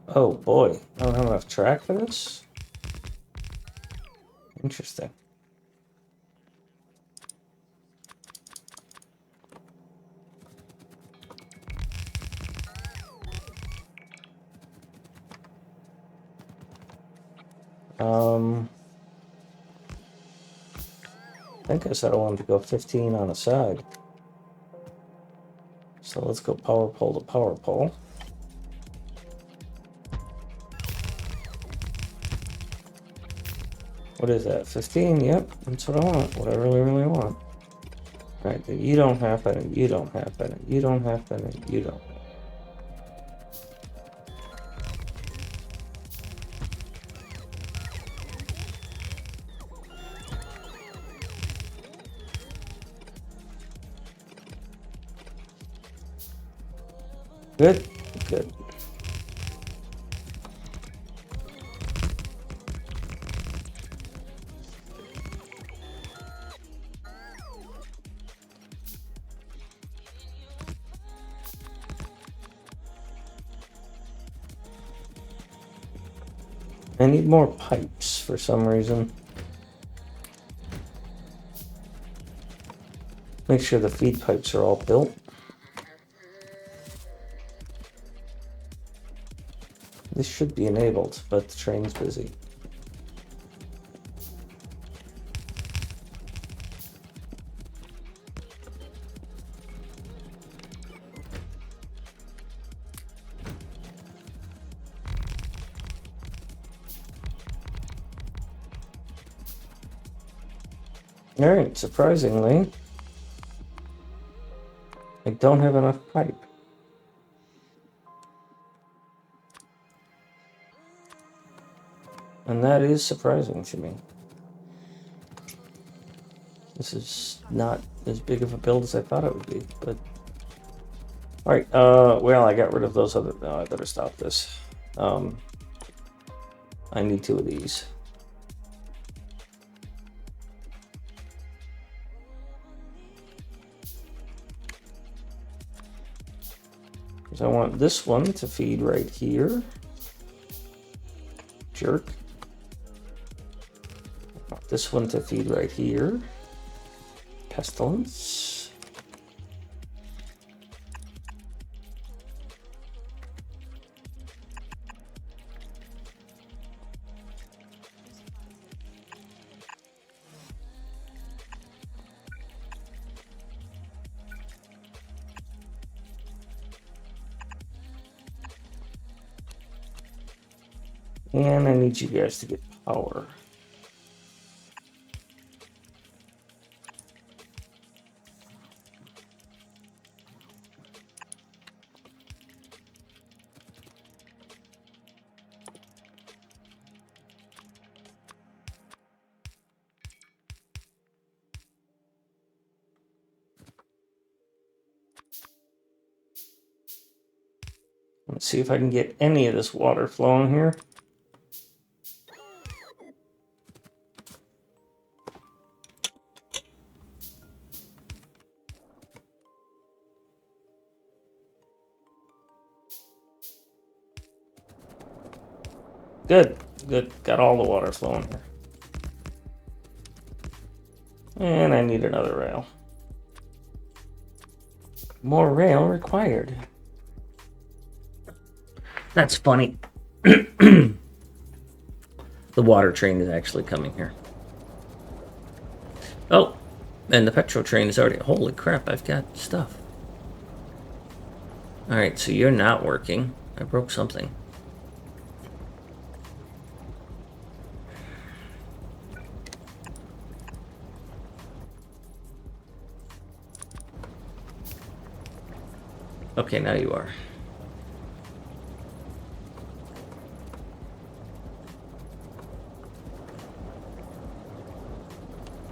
Oh boy, I don't have enough track for this? Interesting. I think I said I wanted to go 15 on a side. So let's go power pole to power pole. What is that? 15? Yep, that's what I want. What I really, really want. Alright, you don't happen, and you don't happen, and you don't happen, and you don't. Good, good. I need more pipes for some reason. Make sure the feed pipes are all built. This should be enabled, but the train's busy. Alright, surprisingly, I don't have enough pipe. And that is surprising to me. This is not as big of a build as I thought it would be, but... Alright, well, I got rid of those other... No, I better stop this. I need 2 of these. Because I want this one to feed right here. Jerk. I want this one to feed right here. Pestilence. And I need you guys to get power. Let's see if I can get any of this water flowing here. Good, good. Got all the water flowing here. And I need another rail. More rail required. That's funny. The water train is actually coming here. Oh, and the petrol train is already... Holy crap, I've got stuff. Alright, so you're not working. I broke something. Okay, now you are.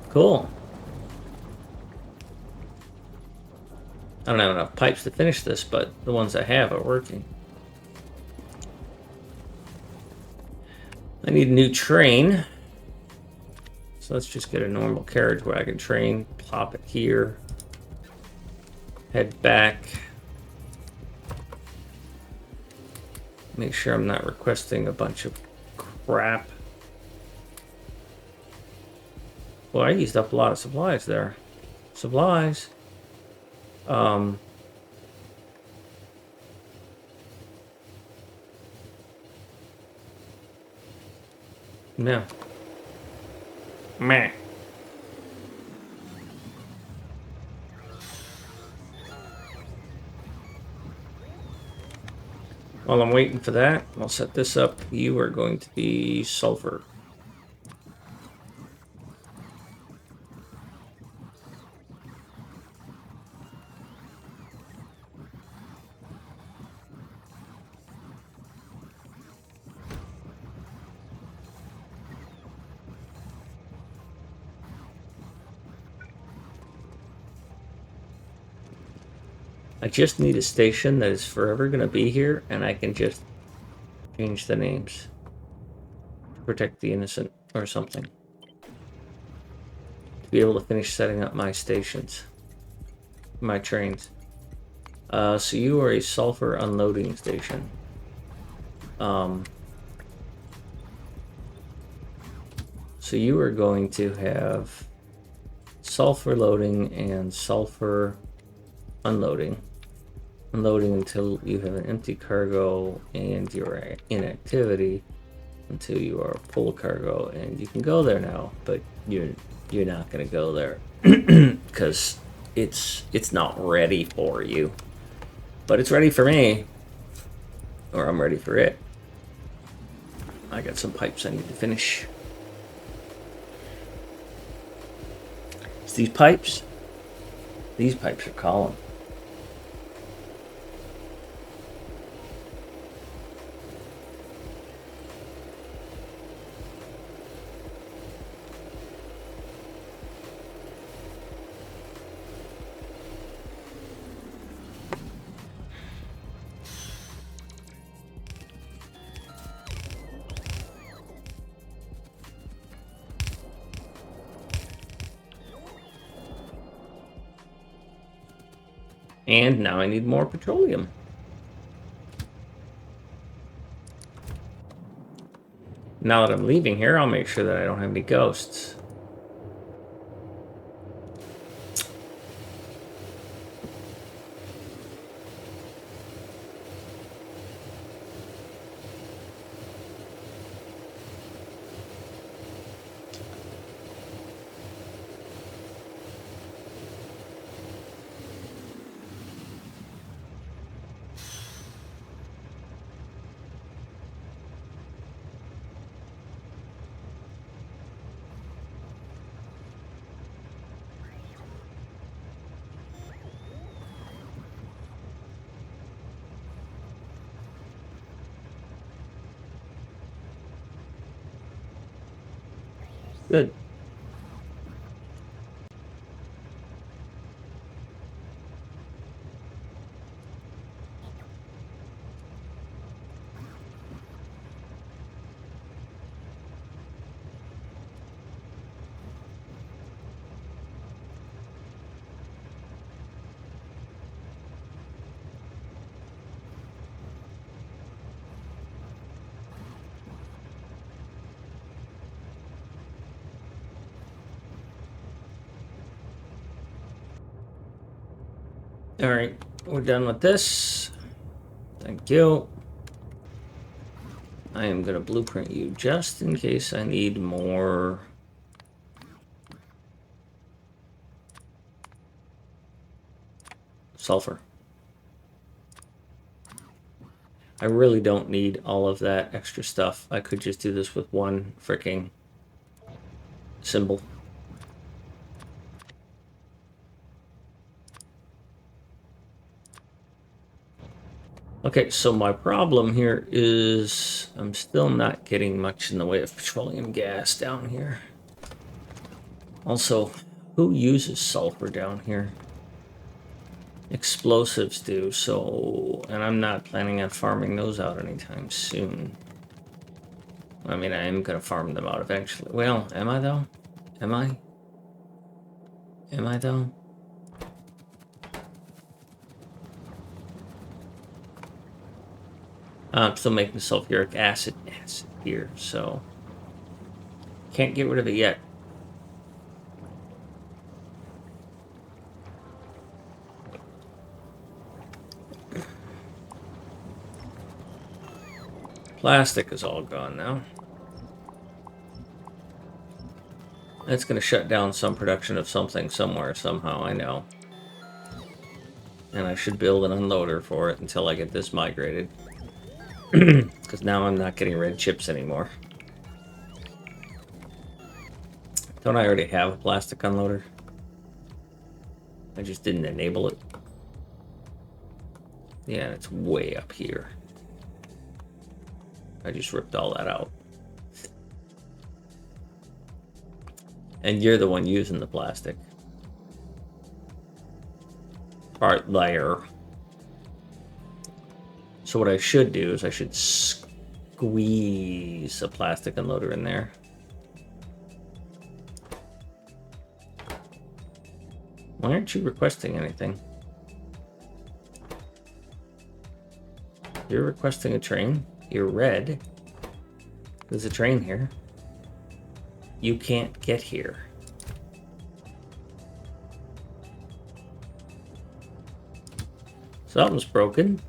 Cool. I don't have enough pipes to finish this, but the ones I have are working. I need a new train. So let's just get a normal carriage wagon train, plop it here, head back. Make sure I'm not requesting a bunch of crap. Well, I used up a lot of supplies there. Supplies. Yeah. Meh. While I'm waiting for that, I'll set this up. You are going to be sulfur. I just need a station that is forever going to be here, and I can just change the names to protect the innocent or something. To be able to finish setting up my stations, my trains. So you are a sulfur unloading station. So you are going to have sulfur loading and sulfur unloading. Unloading until you have an empty cargo and you're in activity until you are full cargo, and you can go there now, but you're not going to go there because it's not ready for you. But it's ready for me, or I'm ready for it. I got some pipes I need to finish. It's these pipes. These pipes are calling. And now I need more petroleum. Now that I'm leaving here, I'll make sure that I don't have any ghosts. Good. All right, we're done with this. Thank you. I am going to blueprint you just in case I need more sulfur. I really don't need all of that extra stuff. I could just do this with one freaking symbol. Okay, so my problem here is I'm still not getting much in the way of petroleum gas down here. Also, who uses sulfur down here? Explosives do, so... And I'm not planning on farming those out anytime soon. I mean, I am going to farm them out eventually. Well, am I though? Am I? Am I though? I'm still making sulfuric acid here, so can't get rid of it yet. Plastic is all gone now. That's going to shut down some production of something somewhere, somehow, I know. And I should build an unloader for it until I get this migrated. Because now I'm not getting red chips anymore. Don't I already have a plastic unloader? I just didn't enable it. Yeah, it's way up here. I just ripped all that out. And you're the one using the plastic. Part layer. So what I should do is I should squeeze a plastic unloader in there. Why aren't you requesting anything? You're requesting a train. You're red. There's a train here. You can't get here. Something's broken.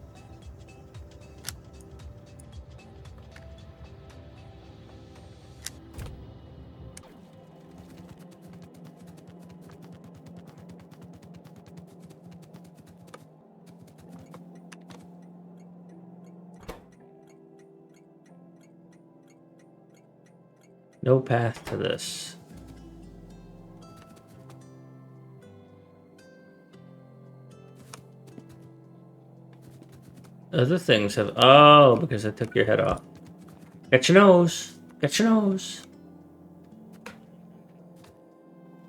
No path to this. Other things have... Oh, because I took your head off. Get your nose. Get your nose.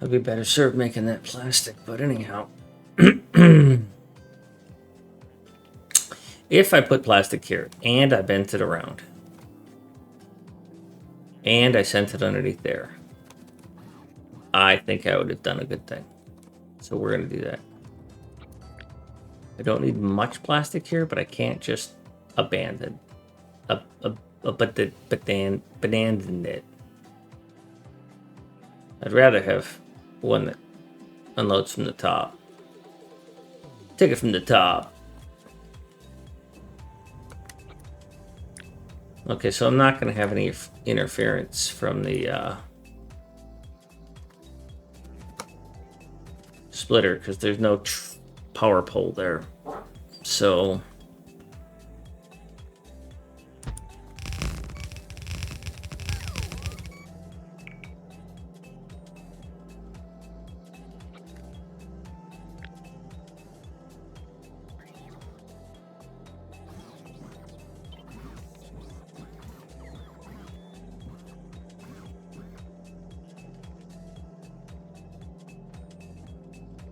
I'd be better served making that plastic, but anyhow. If I put plastic here, and I bent it around, and I sent it underneath there, I think I would have done a good thing. So we're going to do that. I don't need much plastic here, but I can't just abandon it. I'd rather have one that unloads from the top. Take it from the top. Okay, so I'm not going to have any interference from the splitter because there's no power pole there. So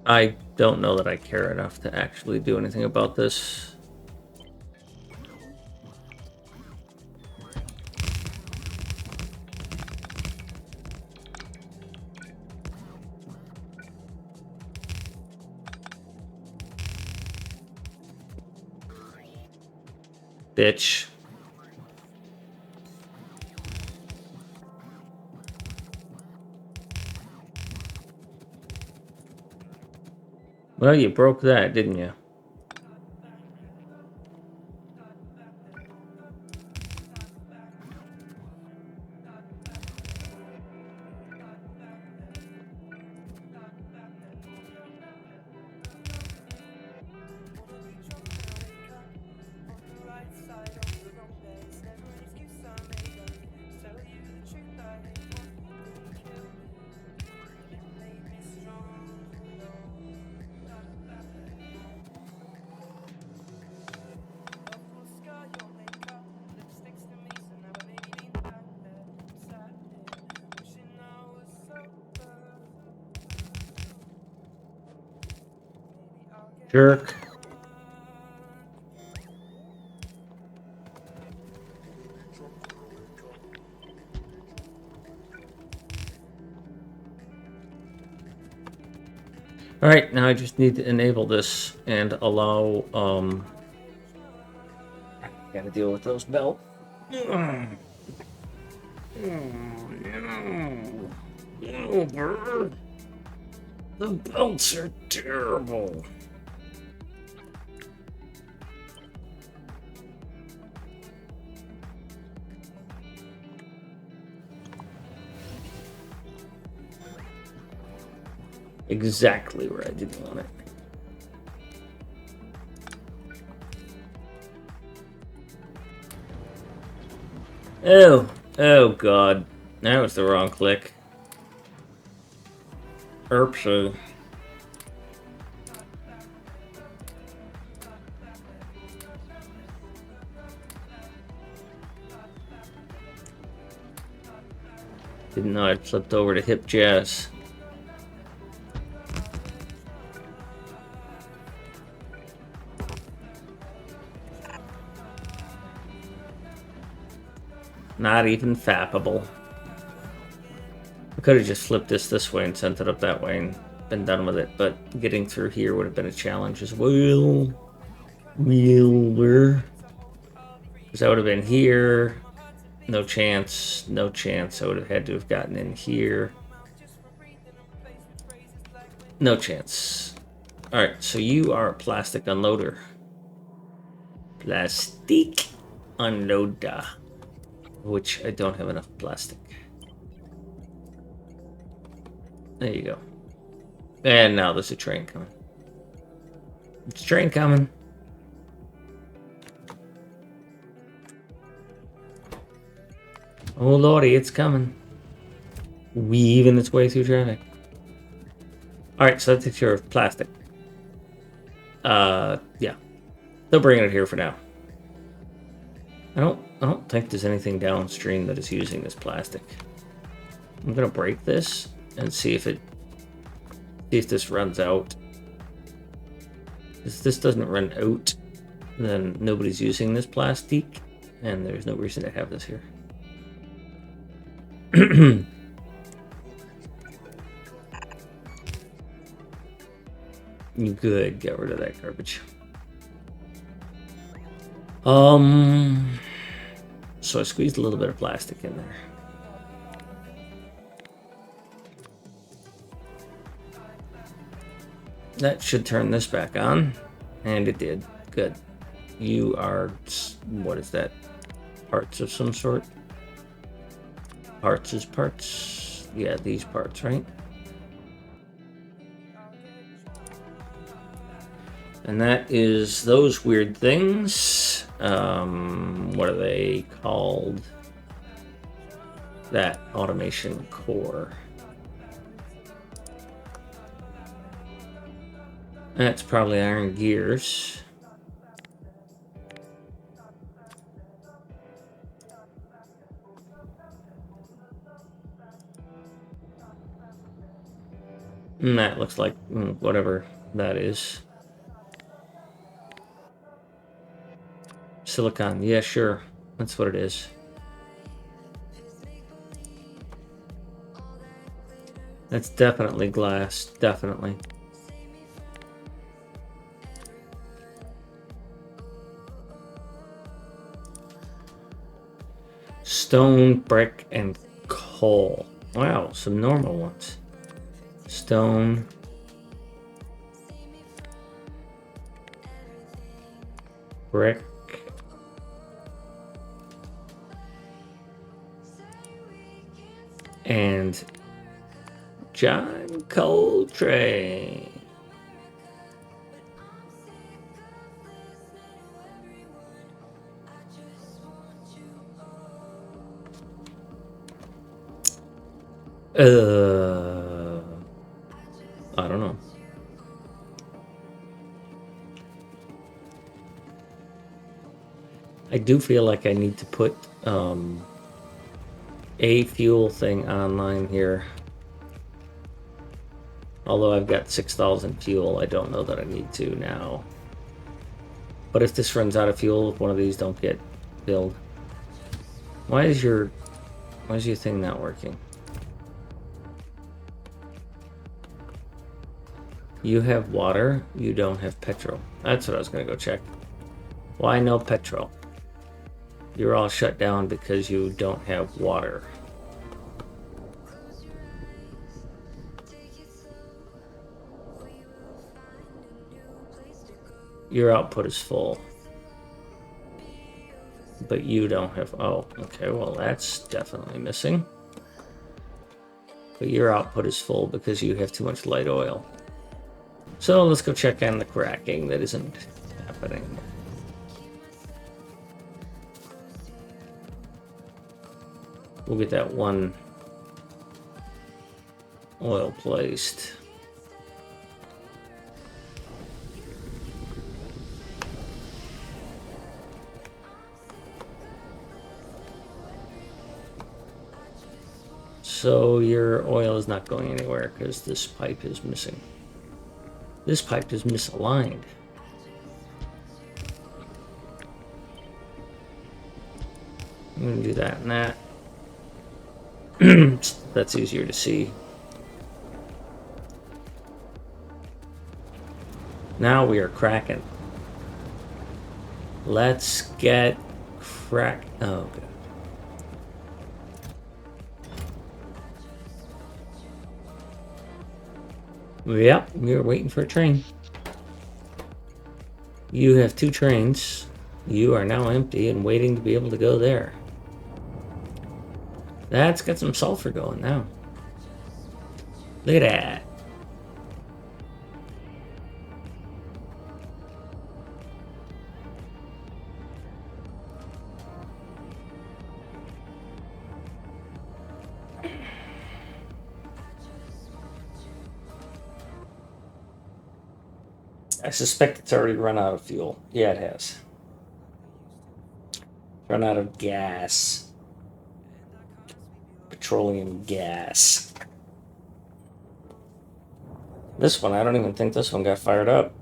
I don't know that I care enough to actually do anything about this. Bitch. Well, you broke that, didn't you? Jerk. All right, now I just need to enable this and allow gotta deal with those belts. The belts are terrible. Exactly where I didn't want it. Oh god. That was the wrong click. Oopsie. Didn't know I'd flipped over to hip jazz. Not even fappable. I could have just flipped this way and sent it up that way and been done with it, but getting through here would have been a challenge as well. Because I would have been here. No chance. No chance. I would have had to have gotten in here. No chance. Alright, so you are a plastic unloader. Plastic unloader. Which I don't have enough plastic. There you go. And now there's a train coming. There's a train coming. Oh lordy, it's coming. Weaving its way through traffic. Alright, so that takes care of plastic. Yeah. They're bringing it here for now. I don't think there's anything downstream that is using this plastic. I'm gonna break this and see if this runs out. If this doesn't run out, then nobody's using this plastic, and there's no reason to have this here. Good, get rid of that garbage. So I squeezed a little bit of plastic in there. That should turn this back on, and it did. Good. You are, what is that? Parts of some sort? Parts is parts. Yeah, these parts, right? And that is those weird things. What are they called? That automation core. That's probably iron gears. And that looks like whatever that is. Silicon, yeah, sure. That's what it is. That's definitely glass, definitely. Stone, brick, and coal. Wow, some normal ones. Stone. Brick. And John Coltrane. I don't know. I do feel like I need to put a fuel thing online here. Although I've got 6,000 fuel, I don't know that I need to now. But if this runs out of fuel, if one of these don't get filled, why is your thing not working? You have water, you don't have petrol. That's what I was gonna go check. Why no petrol? You're all shut down because you don't have water. Your output is full. But you don't have... Oh, okay, well that's definitely missing. But your output is full because you have too much light oil. So let's go check on the cracking that isn't happening. We'll get that one oil placed. So your oil is not going anywhere because this pipe is missing. This pipe is misaligned. I'm going to do that and that. That's easier to see. Now we are cracking. Let's get crack. Oh, God. Yep, we are waiting for a train. You have 2 trains. You are now empty and waiting to be able to go there. That's got some sulfur going now. Look at that. I suspect it's already run out of fuel. Yeah, it has. Run out of gas. Petroleum gas. This one, I don't even think this one got fired up.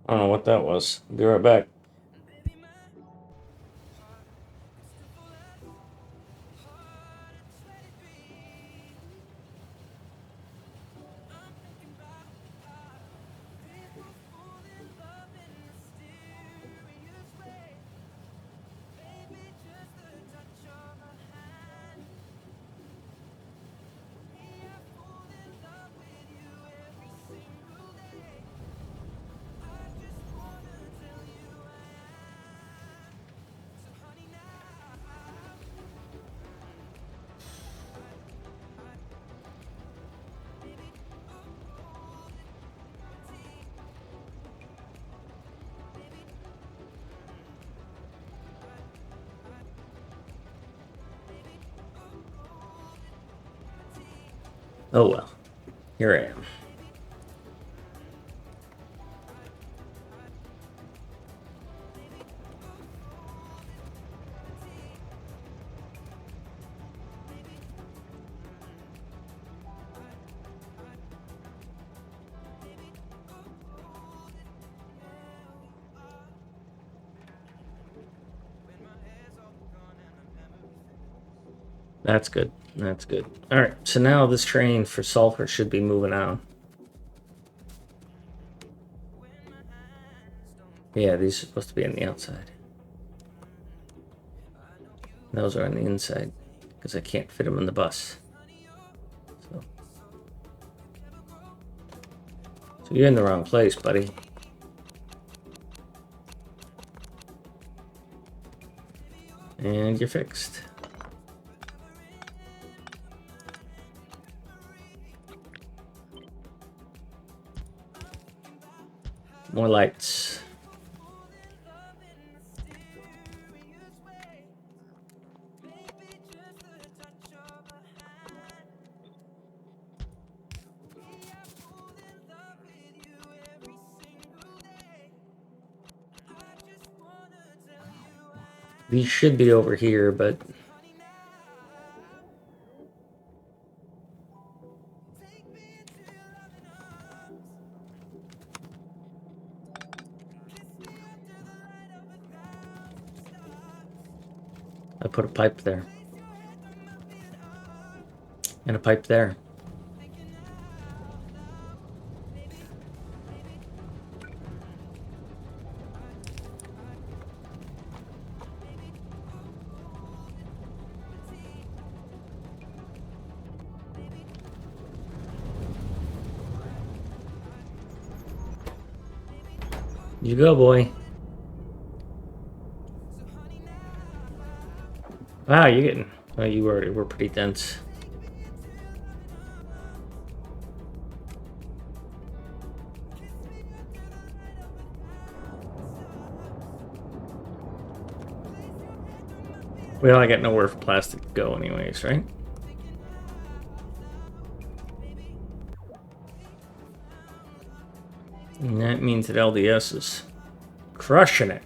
I don't know what that was. Be right back. Oh well. Here I am. That's good. That's good. Alright, so now this train for sulfur should be moving on. Yeah, these are supposed to be on the outside. Those are on the inside because I can't fit them in the bus. So you're in the wrong place, buddy. And you're fixed. More lights. These should be over here, but put a pipe there. And a pipe there. You go, boy. Wow, you're getting... Oh, you were pretty dense. Well, I got nowhere for plastic to go anyways, right? And that means that LDS is crushing it.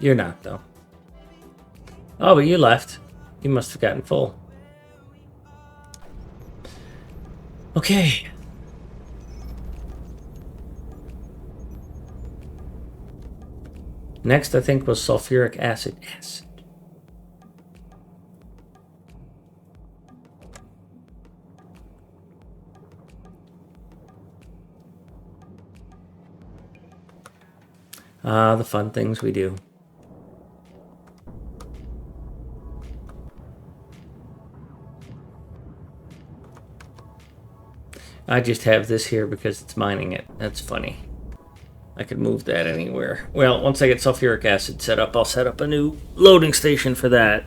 You're not, though. Oh, but you left. You must have gotten full. Okay. Next, I think, was sulfuric acid. Ah, the fun things we do. I just have this here because it's mining it. That's funny. I could move that anywhere. Well, once I get sulfuric acid set up, I'll set up a new loading station for that.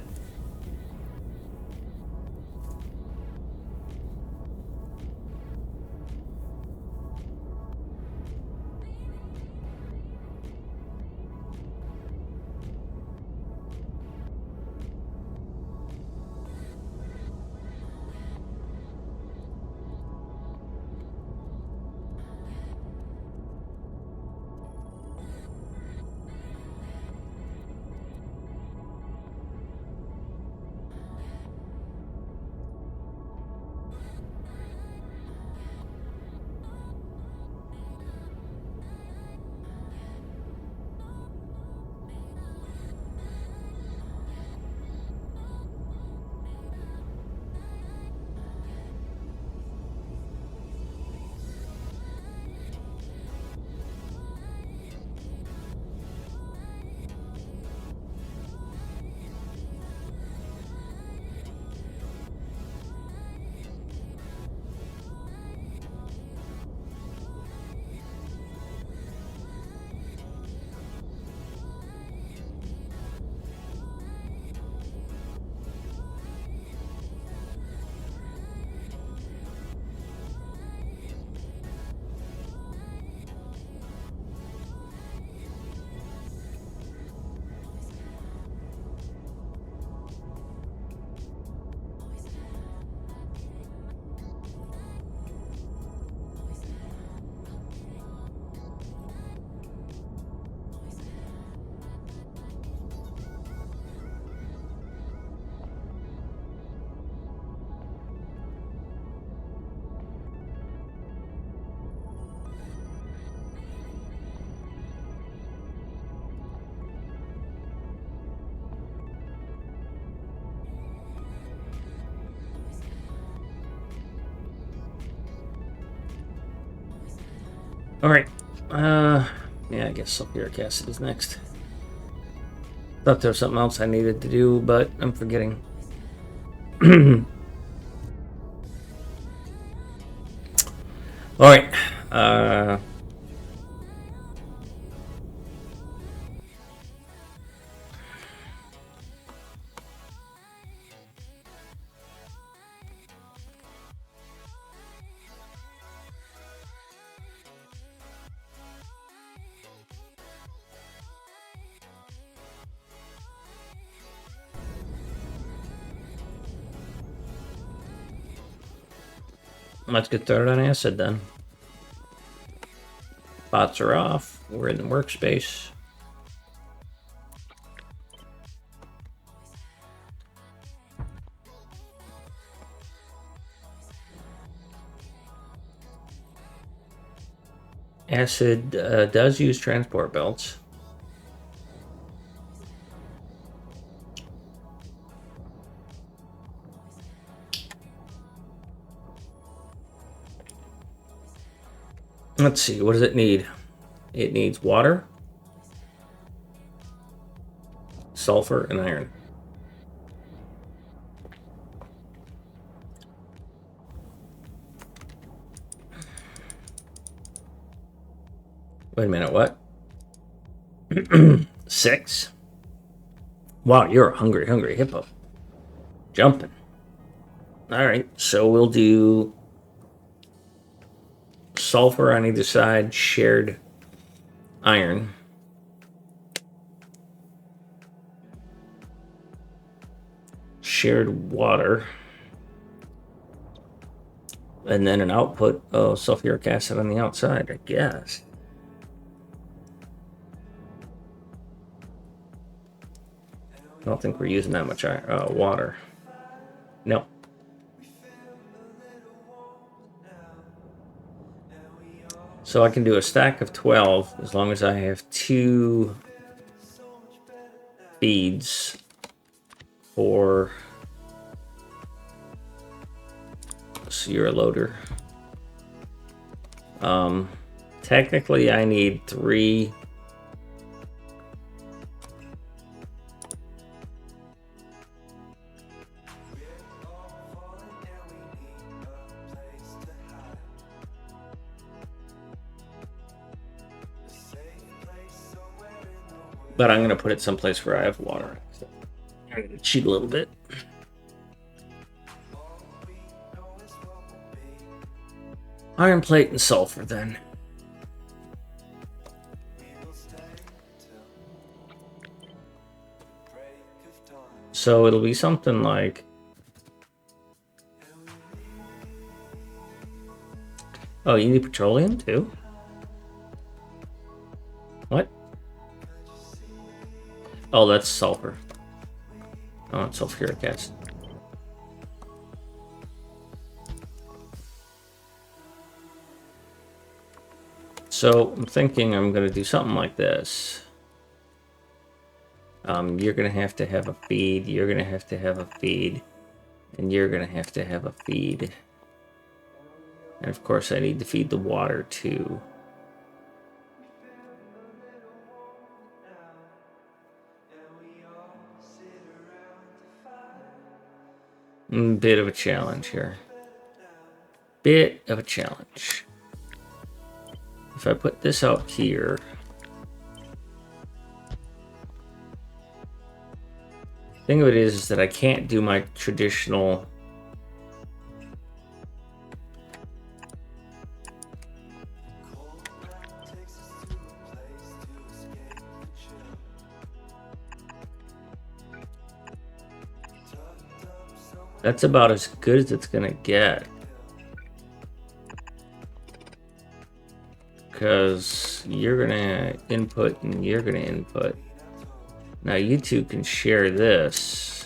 Alright. Yeah, I guess sulfuric acid is next. Thought there was something else I needed to do, but I'm forgetting. Alright. Let's get started on acid then. Bots are off. We're in the workspace. Acid does use transport belts. Let's see, what does it need? It needs water, sulfur, and iron. Wait a minute, what? 6? Wow, you're a hungry hippo. Jumping. Alright, so we'll do sulfur on either side, shared iron. Shared water. And then an output of sulfuric acid on the outside, I guess. I don't think we're using that much water. No. So I can do a stack of 12 as long as I have 2 feeds for Sierra loader. Technically I need 3. But I'm going to put it someplace where I have water. So I'm going to cheat a little bit. Iron plate and sulfur then. So it'll be something like... Oh, you need petroleum too? What? Oh, that's sulfur. Oh, it's sulfuric acid. So I'm thinking I'm going to do something like this. You're going to have a feed, you're going to have a feed, and you're going to have a feed. And of course I need to feed the water too. Bit of a challenge here. Bit of a challenge. If I put this out here... The thing of it is that I can't do my traditional... That's about as good as it's gonna get. Because you're gonna input and you're gonna input. Now you two can share this.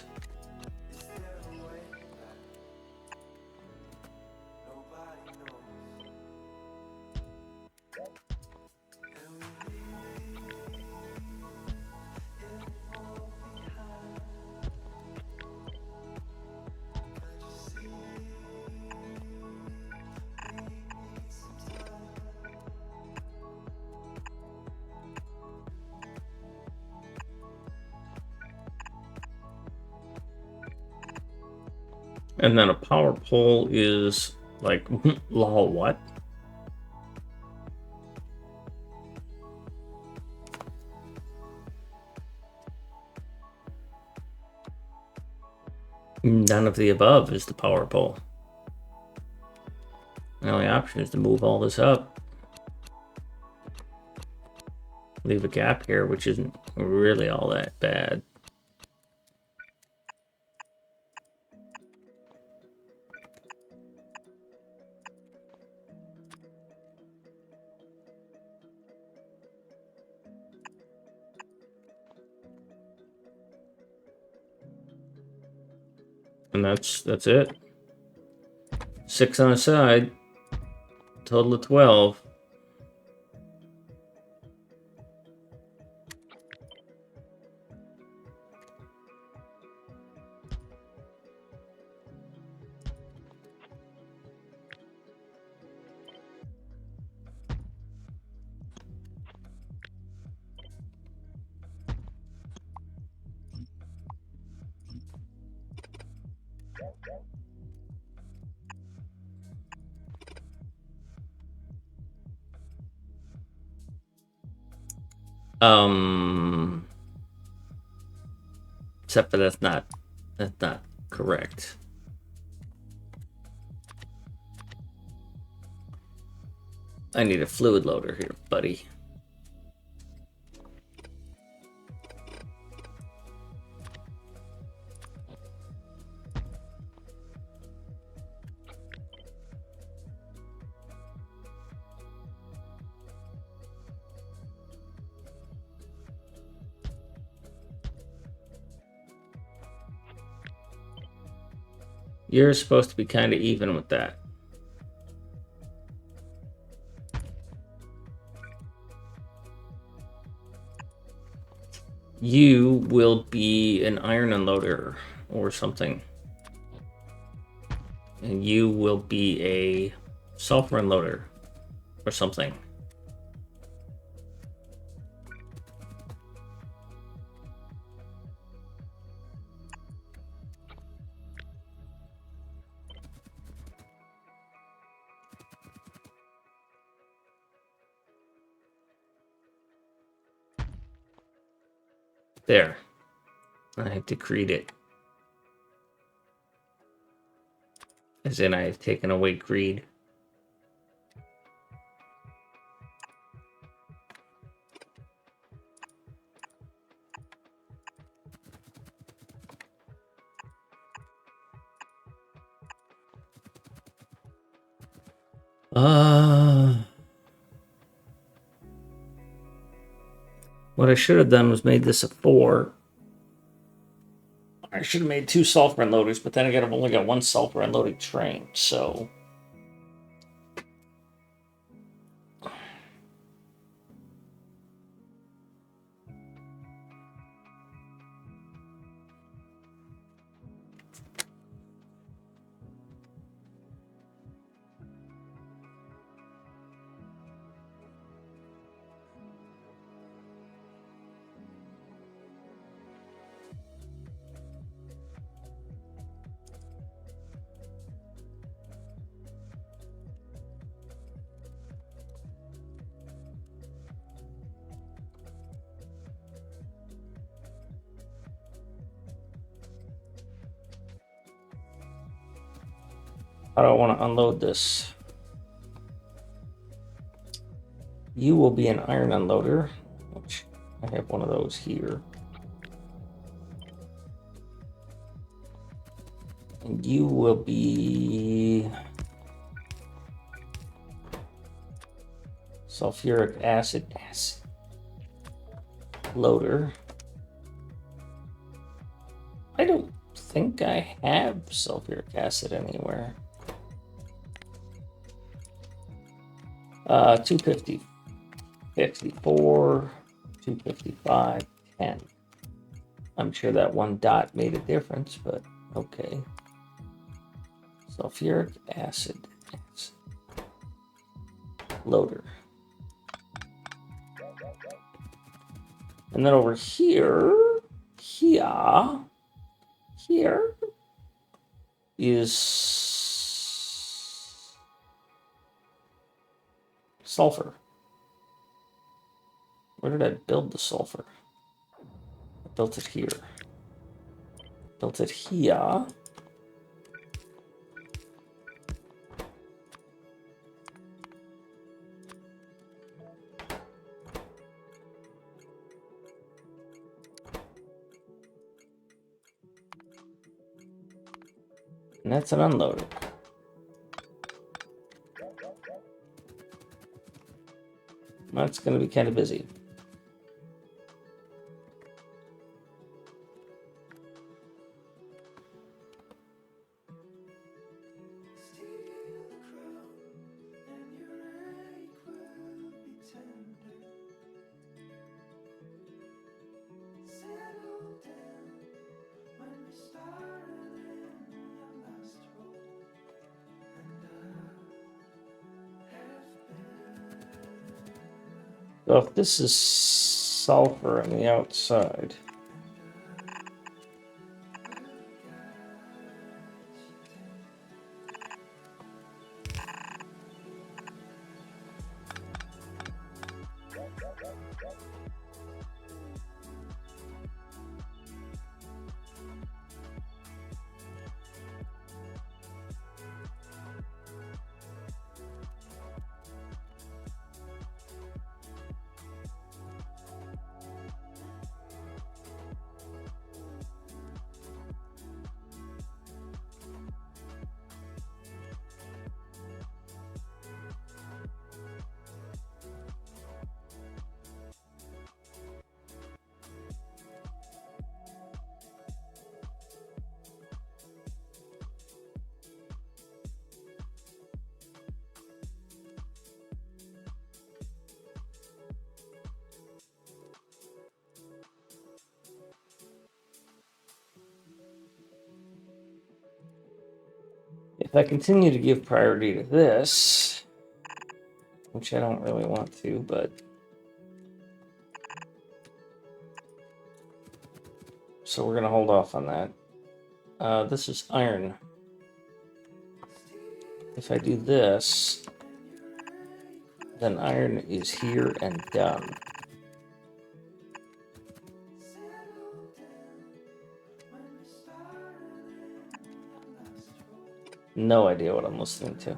And then a power pole is like, lol, what? None of the above is the power pole. The only option is to move all this up. Leave a gap here, which isn't really all that bad. And that's it. 6 on a side. Total of 12. Except for that's not correct. I need a fluid loader here, buddy. You're supposed to be kind of even with that. You will be an iron unloader or something. And you will be a sulfur unloader or something. There. I have decreed it. As in, I have taken away greed. What I should have done was made this a 4. I should have made 2 sulfur unloaders, but then I've only got 1 sulfur unloading train, so... How do I want to unload this? You will be an iron unloader, which I have one of those here. And you will be sulfuric acid loader. I don't think I have sulfuric acid anywhere. 250, 54, 255, 10. I'm sure that 1 dot made a difference, but okay. Sulfuric acid loader. And then over here is sulfur. Where did I build the sulfur? I built it here. Built it here. And that's an unloader. That's going to be kind of busy. So if this is sulfur on the outside, If I continue to give priority to this, which I don't really want to, but so we're going to hold off on that. This is iron. If I do this, then iron is here and done. No idea what I'm listening to.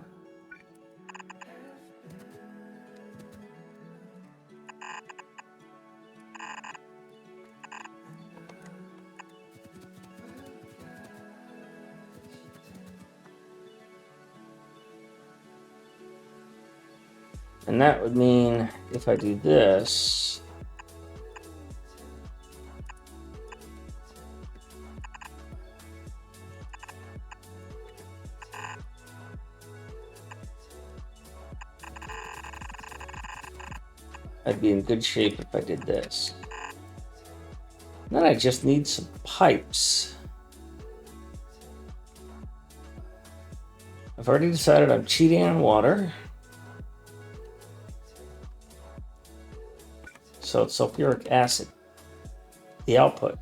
And that would mean if I do this, I'd be in good shape if I did this. Then I just need some pipes. I've already decided I'm cheating on water. So it's sulfuric acid, the output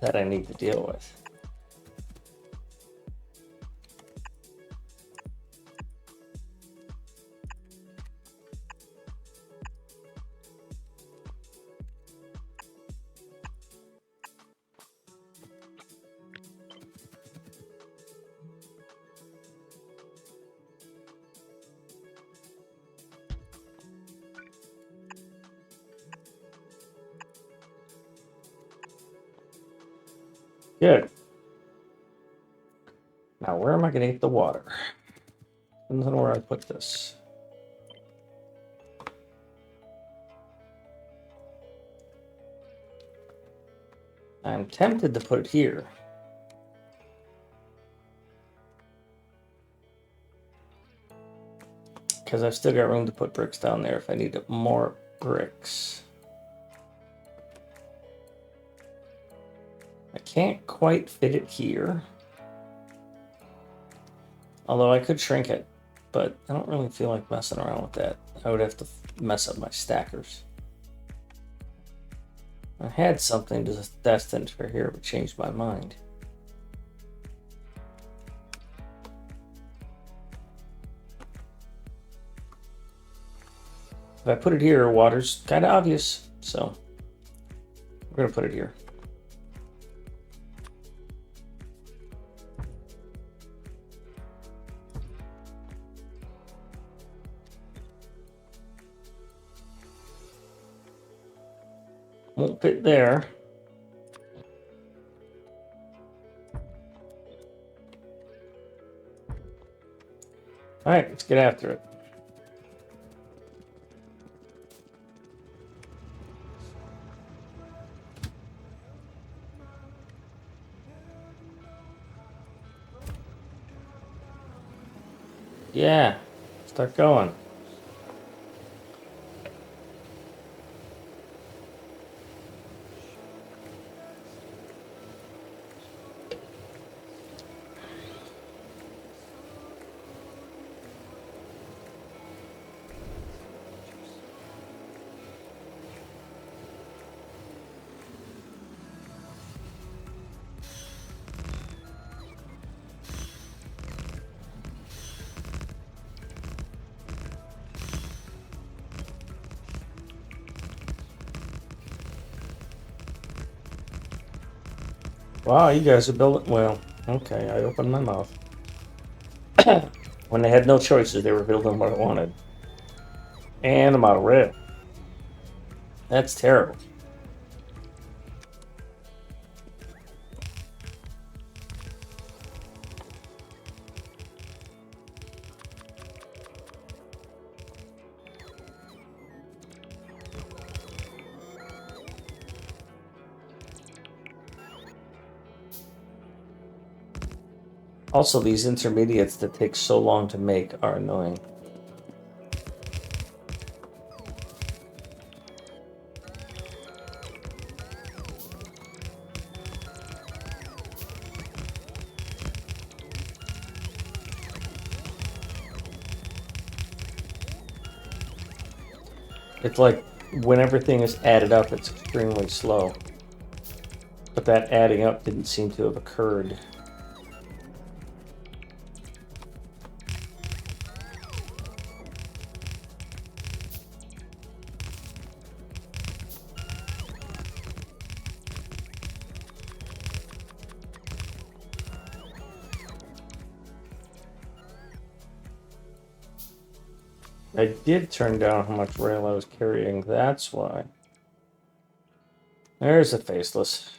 that I need to deal with. Good. Now, where am I going to get the water? Depends on where I put this. I'm tempted to put it here. Because I've still got room to put bricks down there if I need more bricks. I can't quite fit it here. Although I could shrink it, but I don't really feel like messing around with that. I would have to mess up my stackers. I had something destined for here, but changed my mind. If I put it here, water's kind of obvious, so we're going to put it here. Won't fit there. All right, let's get after it. Yeah, start going. Wow, you guys are building well. Okay, I opened my mouth. When they had no choices, they were building what I wanted. And I'm out of red. That's terrible. Also, these intermediates that take so long to make are annoying. It's like when everything is added up, it's extremely slow. But that adding up didn't seem to have occurred. I did turn down how much rail I was carrying, that's why. There's a faceless.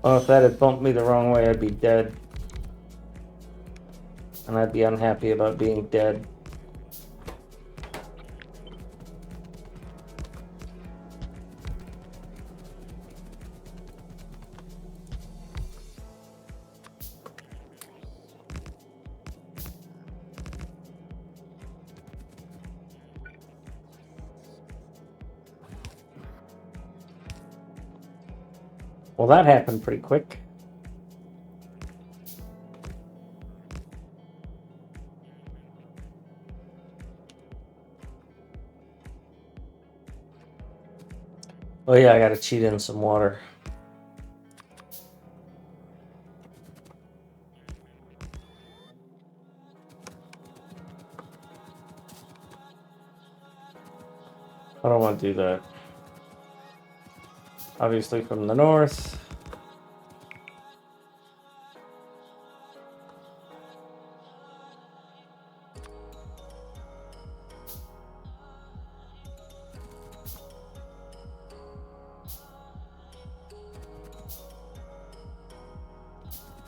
Oh, if that had bumped me the wrong way, I'd be dead. And I'd be unhappy about being dead. Well, that happened pretty quick. Oh yeah, I gotta cheat in some water. I don't want to do that. Obviously from the north.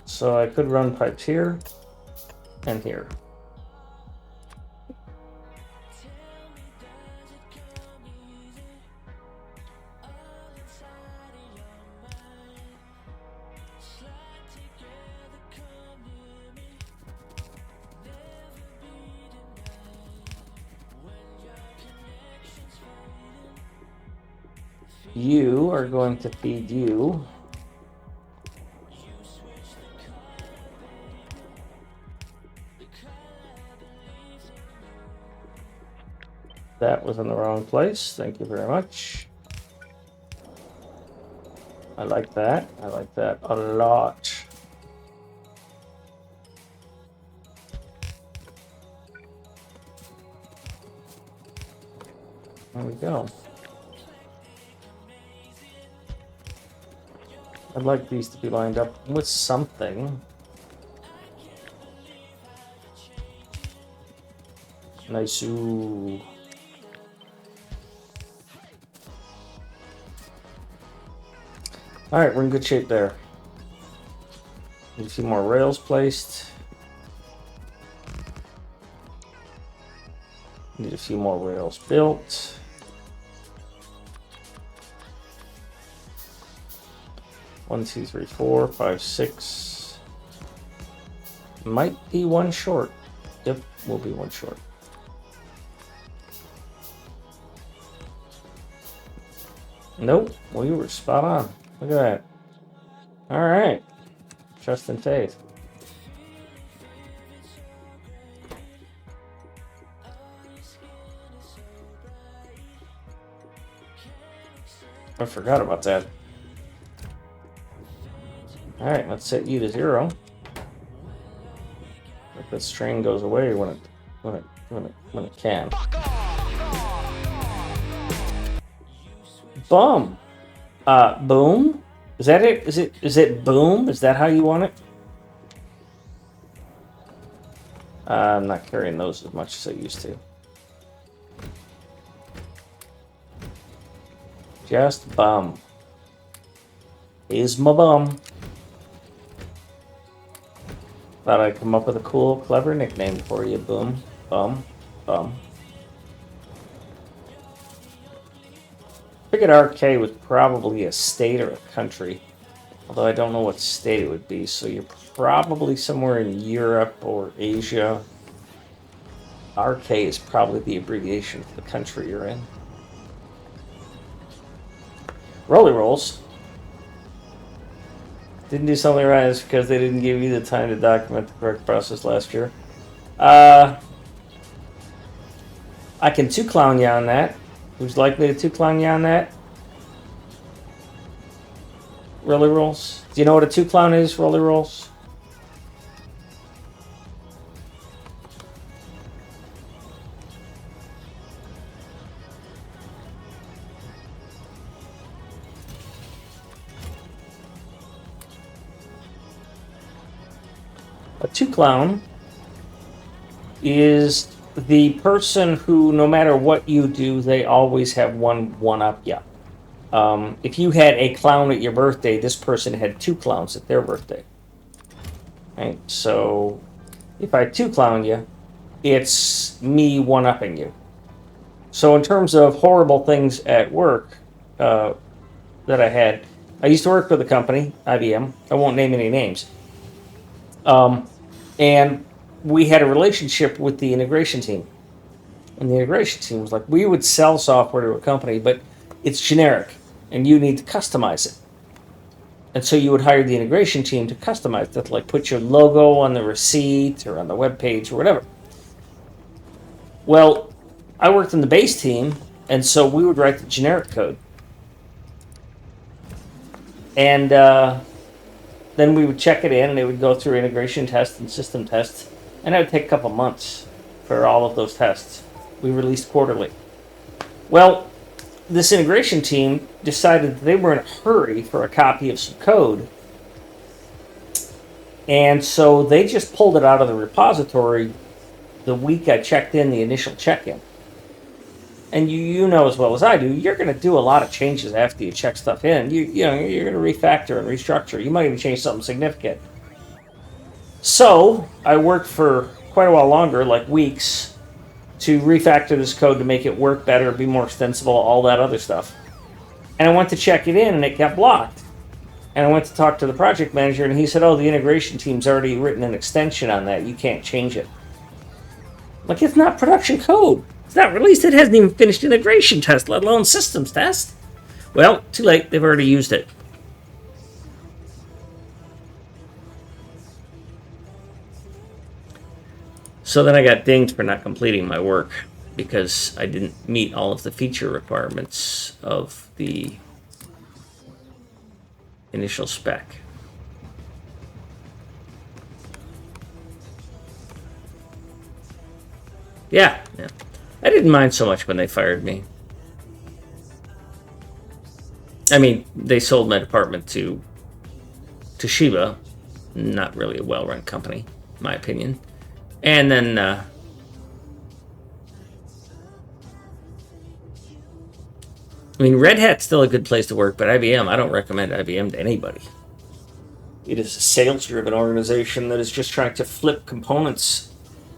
So I could run pipes here and here. You are going to feed you. That was in the wrong place. Thank you very much. I like that. I like that a lot. There we go. I'd like these to be lined up with something. Nice. Ooh. All right, we're in good shape there. Need a few more rails placed. Need a few more rails built. One, two, three, four, five, six. Might be one short. Yep, will be one short. Nope, well, you were spot on. Look at that. All right, trust and faith. I forgot about that. All right, let's set you to 0. If this string goes away when it can. Bum. Boom? Is that it? Is it boom? Is that how you want it? I'm not carrying those as much as I used to. Just bum. He's my bum. Thought I'd come up with a cool, clever nickname for you. Boom. Bum. Bum. Figured RK was probably a state or a country. Although I don't know what state it would be. So you're probably somewhere in Europe or Asia. RK is probably the abbreviation for the country you're in. Rolly rolls. Didn't do something right is because they didn't give you the time to document the correct process last year. I can two-clown you on that. Would you like me to two-clown you on that? Rolly rolls? Do you know what a two-clown is, Rolly rolls? A two-clown is the person who, no matter what you do, they always have one-up you. If you had a clown at your birthday, this person had two clowns at their birthday. Right? So, if I two-clown you, it's me one-upping you. So in terms of horrible things at work that I had, I used to work for the company, IBM. I won't name any names. And we had a relationship with the integration team. And the integration team was like, we would sell software to a company, but it's generic, and you need to customize it. And so you would hire the integration team to customize it, like put your logo on the receipt or on the web page or whatever. Well, I worked in the base team, and so we would write the generic code. And then we would check it in, and it would go through integration tests and system tests, and it would take a couple months for all of those tests. We released quarterly. Well, this integration team decided that they were in a hurry for a copy of some code, and so they just pulled it out of the repository the week I checked in the initial check-in. And you know as well as I do, you're going to do a lot of changes after you check stuff in. You're going to refactor and restructure. You might even change something significant. So I worked for quite a while longer, like weeks, to refactor this code to make it work better, be more extensible, all that other stuff. And I went to check it in, and it got blocked. And I went to talk to the project manager, and he said, oh, the integration team's already written an extension on that. You can't change it. Like, it's not production code. It's not released. It hasn't even finished integration test, let alone systems test. Well, too late. They've already used it. So then I got dinged for not completing my work because I didn't meet all of the feature requirements of the initial spec. Yeah. I didn't mind so much when they fired me. I mean, they sold my department to Toshiba, not really a well-run company, in my opinion. And then I mean, Red Hat's still a good place to work, but IBM, I don't recommend IBM to anybody. It is a sales-driven organization that is just trying to flip components.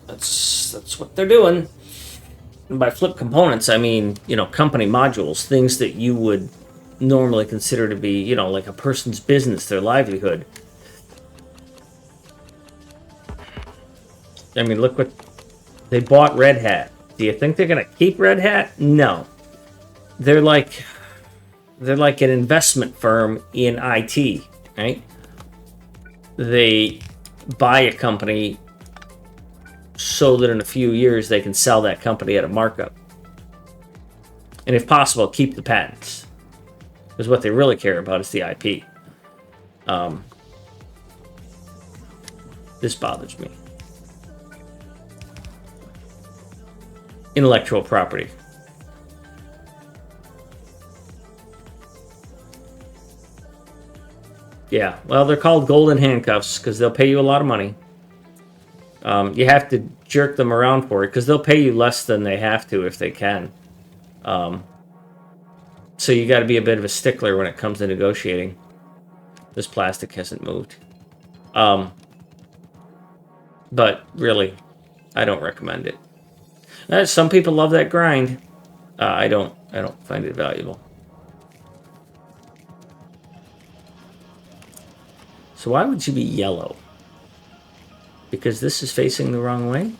That's what they're doing. And by flip components, I mean, company modules, things that you would normally consider to be, like a person's business, their livelihood. I mean, look what they bought. Red Hat. Do you think they're going to keep Red Hat? No. They're like an investment firm in IT, right? They buy a company so that in a few years they can sell that company at a markup. And if possible, keep the patents. Because what they really care about is the IP. This bothers me. Intellectual property. Yeah, well, they're called golden handcuffs because they'll pay you a lot of money. You have to jerk them around for it because they'll pay you less than they have to if they can. So you got to be a bit of a stickler when it comes to negotiating. This plastic hasn't moved. But really, I don't recommend it. Some people love that grind. I don't find it valuable. So why would you be yellow? Because this is facing the wrong way?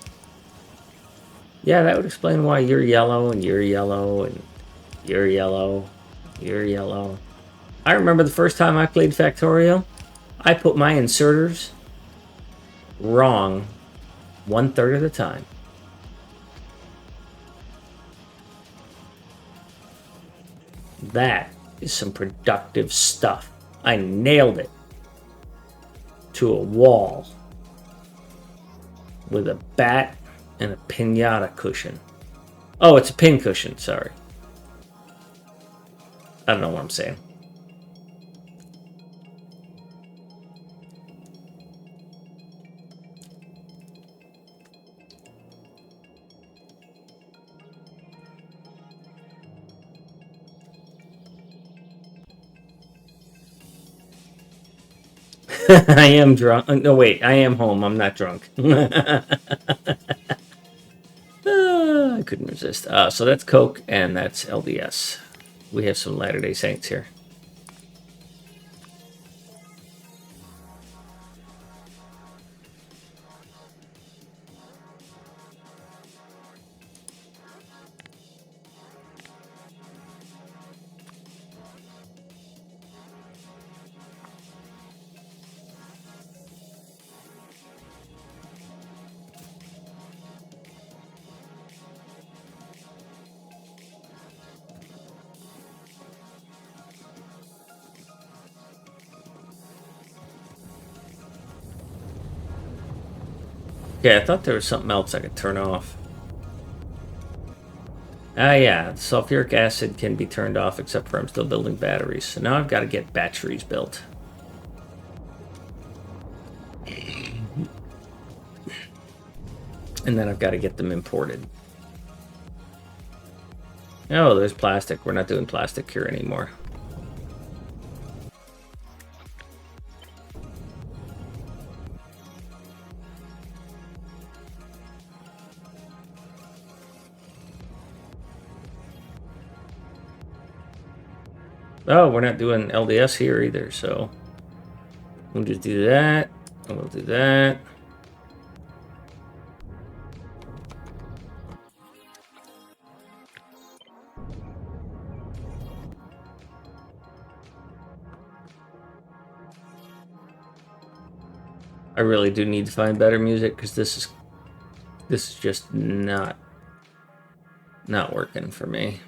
Yeah, that would explain why you're yellow and you're yellow and you're yellow. You're yellow. I remember the first time I played Factorio, I put my inserters wrong 1/3 of the time. That is some productive stuff. I nailed it to a wall with a bat and a pinata cushion. Oh, it's a pin cushion, sorry. I don't know what I'm saying. I am drunk. No, wait. I am home. I'm not drunk. I couldn't resist. So that's Coke and that's LDS. We have some Latter-day Saints here. Yeah, I thought there was something else I could turn off. Yeah, sulfuric acid can be turned off except for I'm still building batteries. So now I've got to get batteries built. And then I've got to get them imported. Oh, there's plastic. We're not doing plastic here anymore. Oh, we're not doing LDS here either, so we'll just do that, and we'll do that. I really do need to find better music because this is just not working for me.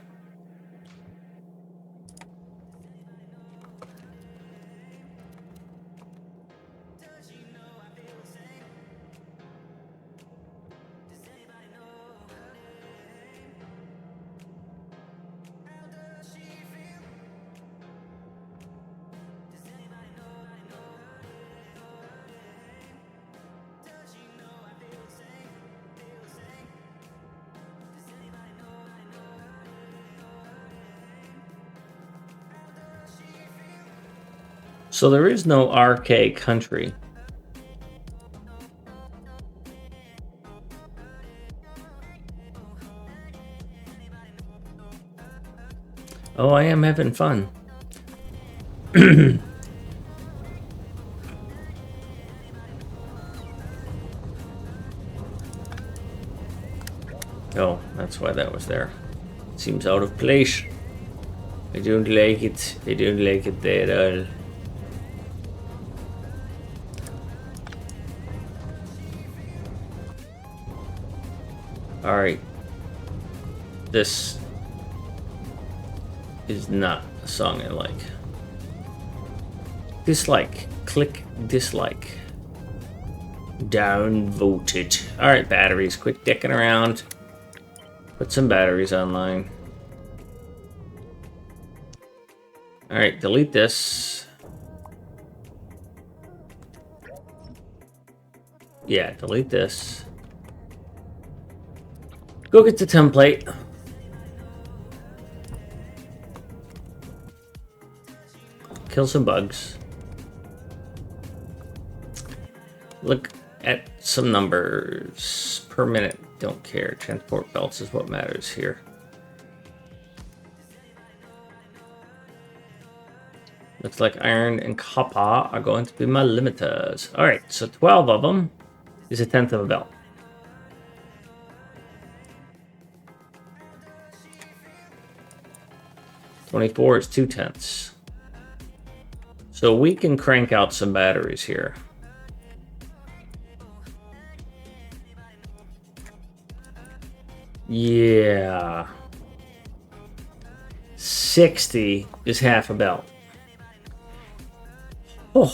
So there is no RK country. Oh, I am having fun. Oh, that's why that was there. Seems out of place. I don't like it. I don't like it there at all. Alright. This is not a song I like. Dislike. Click dislike. Downvoted. Alright, batteries. Quit dicking around. Put some batteries online. Alright, delete this. Yeah, delete this. Go get the template. Kill some bugs. Look at some numbers per minute. Don't care. Transport belts is what matters here. Looks like iron and copper are going to be my limiters. All right, so 12 of them is a tenth of a belt. $24 is 2/10. So we can crank out some batteries here. Yeah. 60 is half a belt. Oh.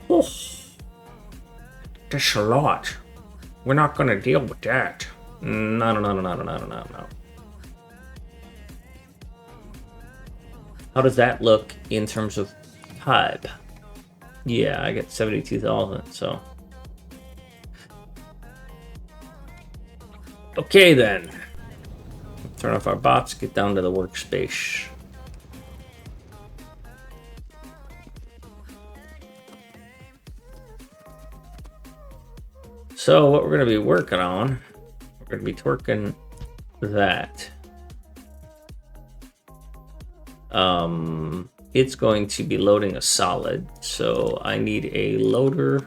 Oh. That's a lot. We're not going to deal with that. No. How does that look in terms of pipe? Yeah, I get 72,000, so. Okay then. Turn off our bots, get down to the workspace. So what we're going to be working on, we're going to be twerking that. It's going to be loading a solid, so I need a loader.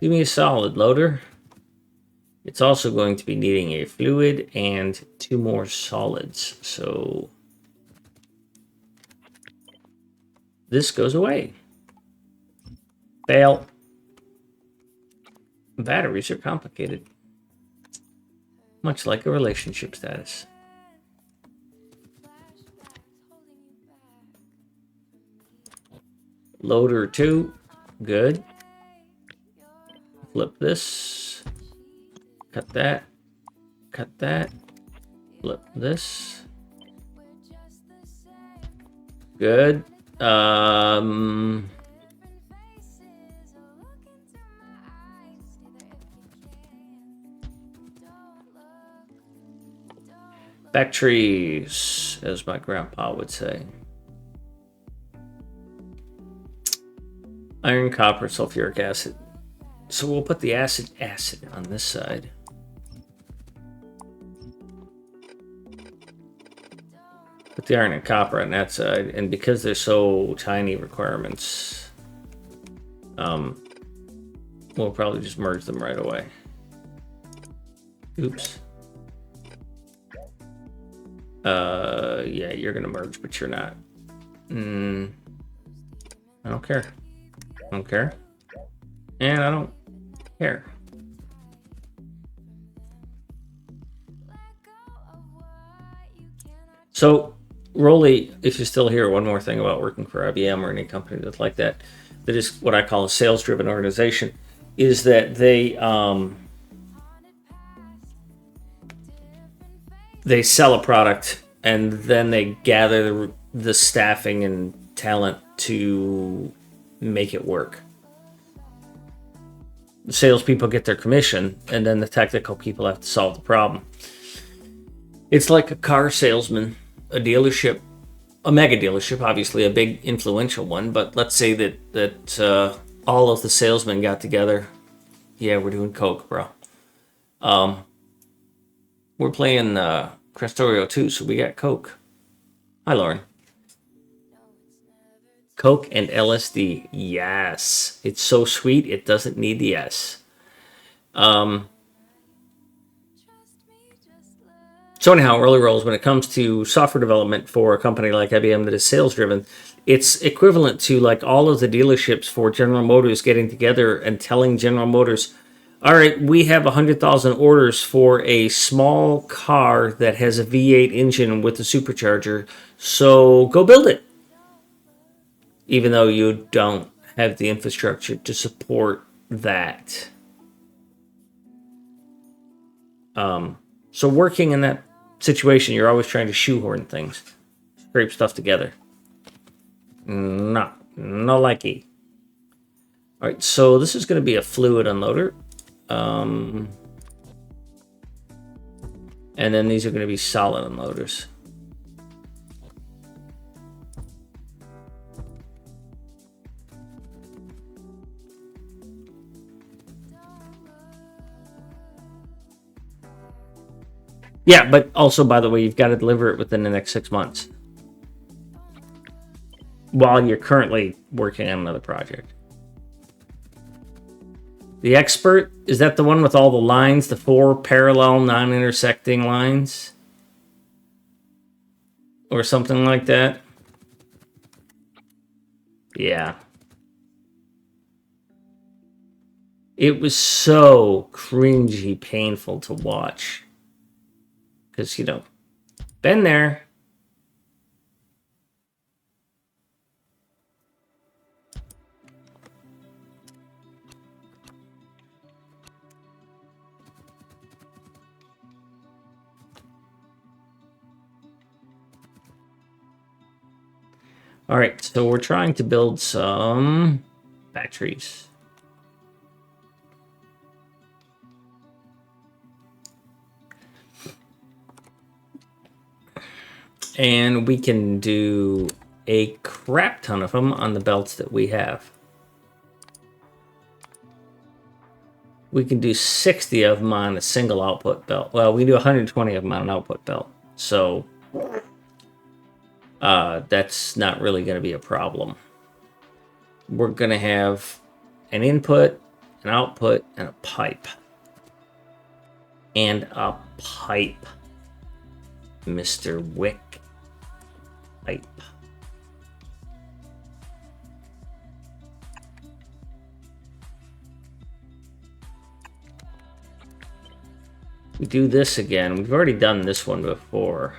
Give me a solid loader. It's also going to be needing a fluid and 2 more solids, so this goes away. Fail. Batteries are complicated, much like a relationship status. Loader 2, good. Flip this, cut that, flip this. Good. Factories, as my grandpa would say. Iron, copper, sulfuric acid. So we'll put the acid on this side. Put the iron and copper on that side, and because they're so tiny requirements, we'll probably just merge them right away. Oops. Yeah, you're gonna merge, but you're not. I don't care. I don't care. And I don't care. So, Rolly, if you're still here, one more thing about working for IBM or any company that's like that, that is what I call a sales-driven organization, is that they sell a product and then they gather the staffing and talent to make it work. The salespeople get their commission, and then the technical people have to solve the problem. It's like a car salesman, a dealership, a mega dealership, obviously a big influential one, but let's say that all of the salesmen got together. Yeah, we're doing Coke, bro. We're playing Krastorio2, so we got Coke. Hi, Lauren. Coke and LSD. Yes. It's so sweet, it doesn't need the S. So anyhow, early rolls, when it comes to software development for a company like IBM that is sales-driven, it's equivalent to like all of the dealerships for General Motors getting together and telling General Motors, all right, we have 100,000 orders for a small car that has a V8 engine with a supercharger, so go build it. Even though you don't have the infrastructure to support that. So working in that situation, you're always trying to shoehorn things, scrape stuff together. No likey. All right, so this is going to be a fluid unloader. And then these are going to be solid unloaders. Yeah, but also, by the way, you've got to deliver it within the next 6 months. While you're currently working on another project. The expert, is that the one with all the lines, the 4 parallel non-intersecting lines? Or something like that? Yeah. It was so cringy painful to watch. Because, you know, been there. All right, so we're trying to build some factories. And we can do a crap ton of them on the belts that we have. We can do 60 of them on a single output belt. Well, we do 120 of them on an output belt. So that's not really going to be a problem. We're going to have an input, an output, and a pipe. And a pipe. Mr. Wick. Pipe. We do this again. We've already done this one before.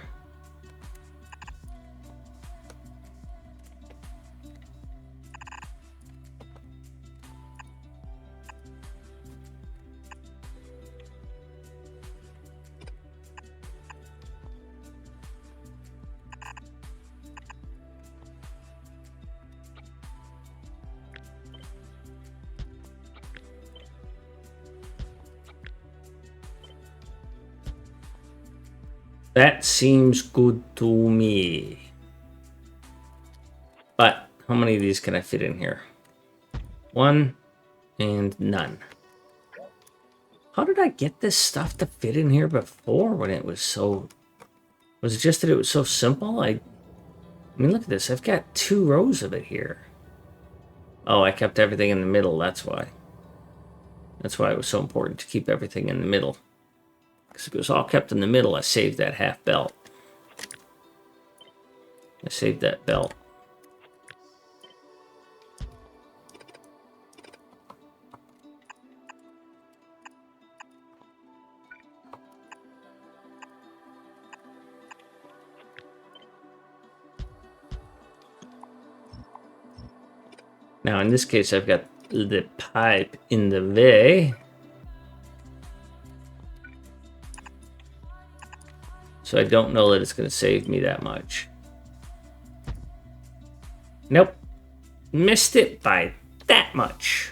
That seems good to me. But how many of these can I fit in here? 1 and none. How did I get this stuff to fit in here before when it was so... Was it just that it was so simple? I mean, look at this. I've got 2 rows of it here. Oh, I kept everything in the middle. That's why. That's why it was so important to keep everything in the middle. Because if it was all kept in the middle, I saved that half belt. I saved that belt. Now, in this case, I've got the pipe in the way. So I don't know that it's going to save me that much. Nope. Missed it by that much.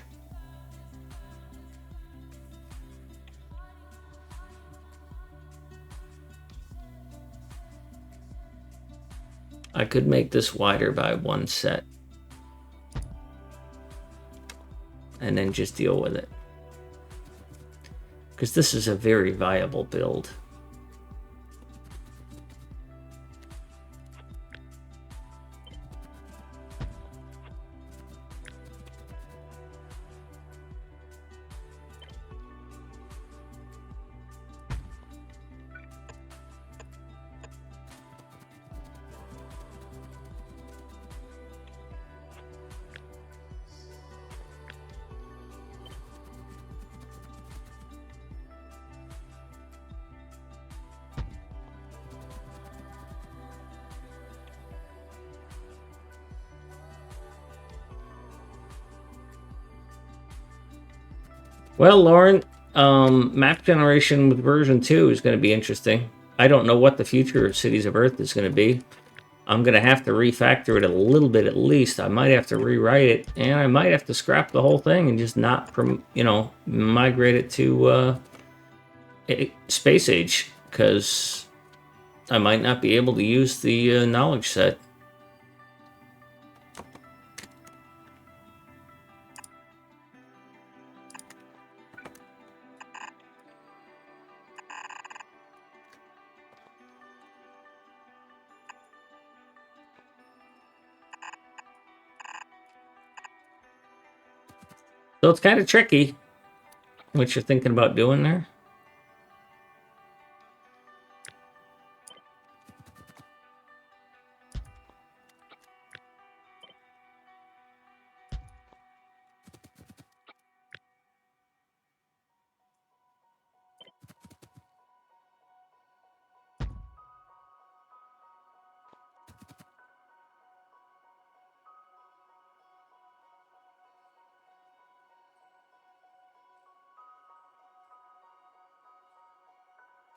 I could make this wider by 1 set. And then just deal with it. Because this is a very viable build. Well, Lauren, map generation with version 2 is going to be interesting. I don't know what the future of Cities of Earth is going to be. I'm going to have to refactor it a little bit at least. I might have to rewrite it, and I might have to scrap the whole thing and just not, migrate it to Space Age, because I might not be able to use the knowledge set. So it's kind of tricky what you're thinking about doing there.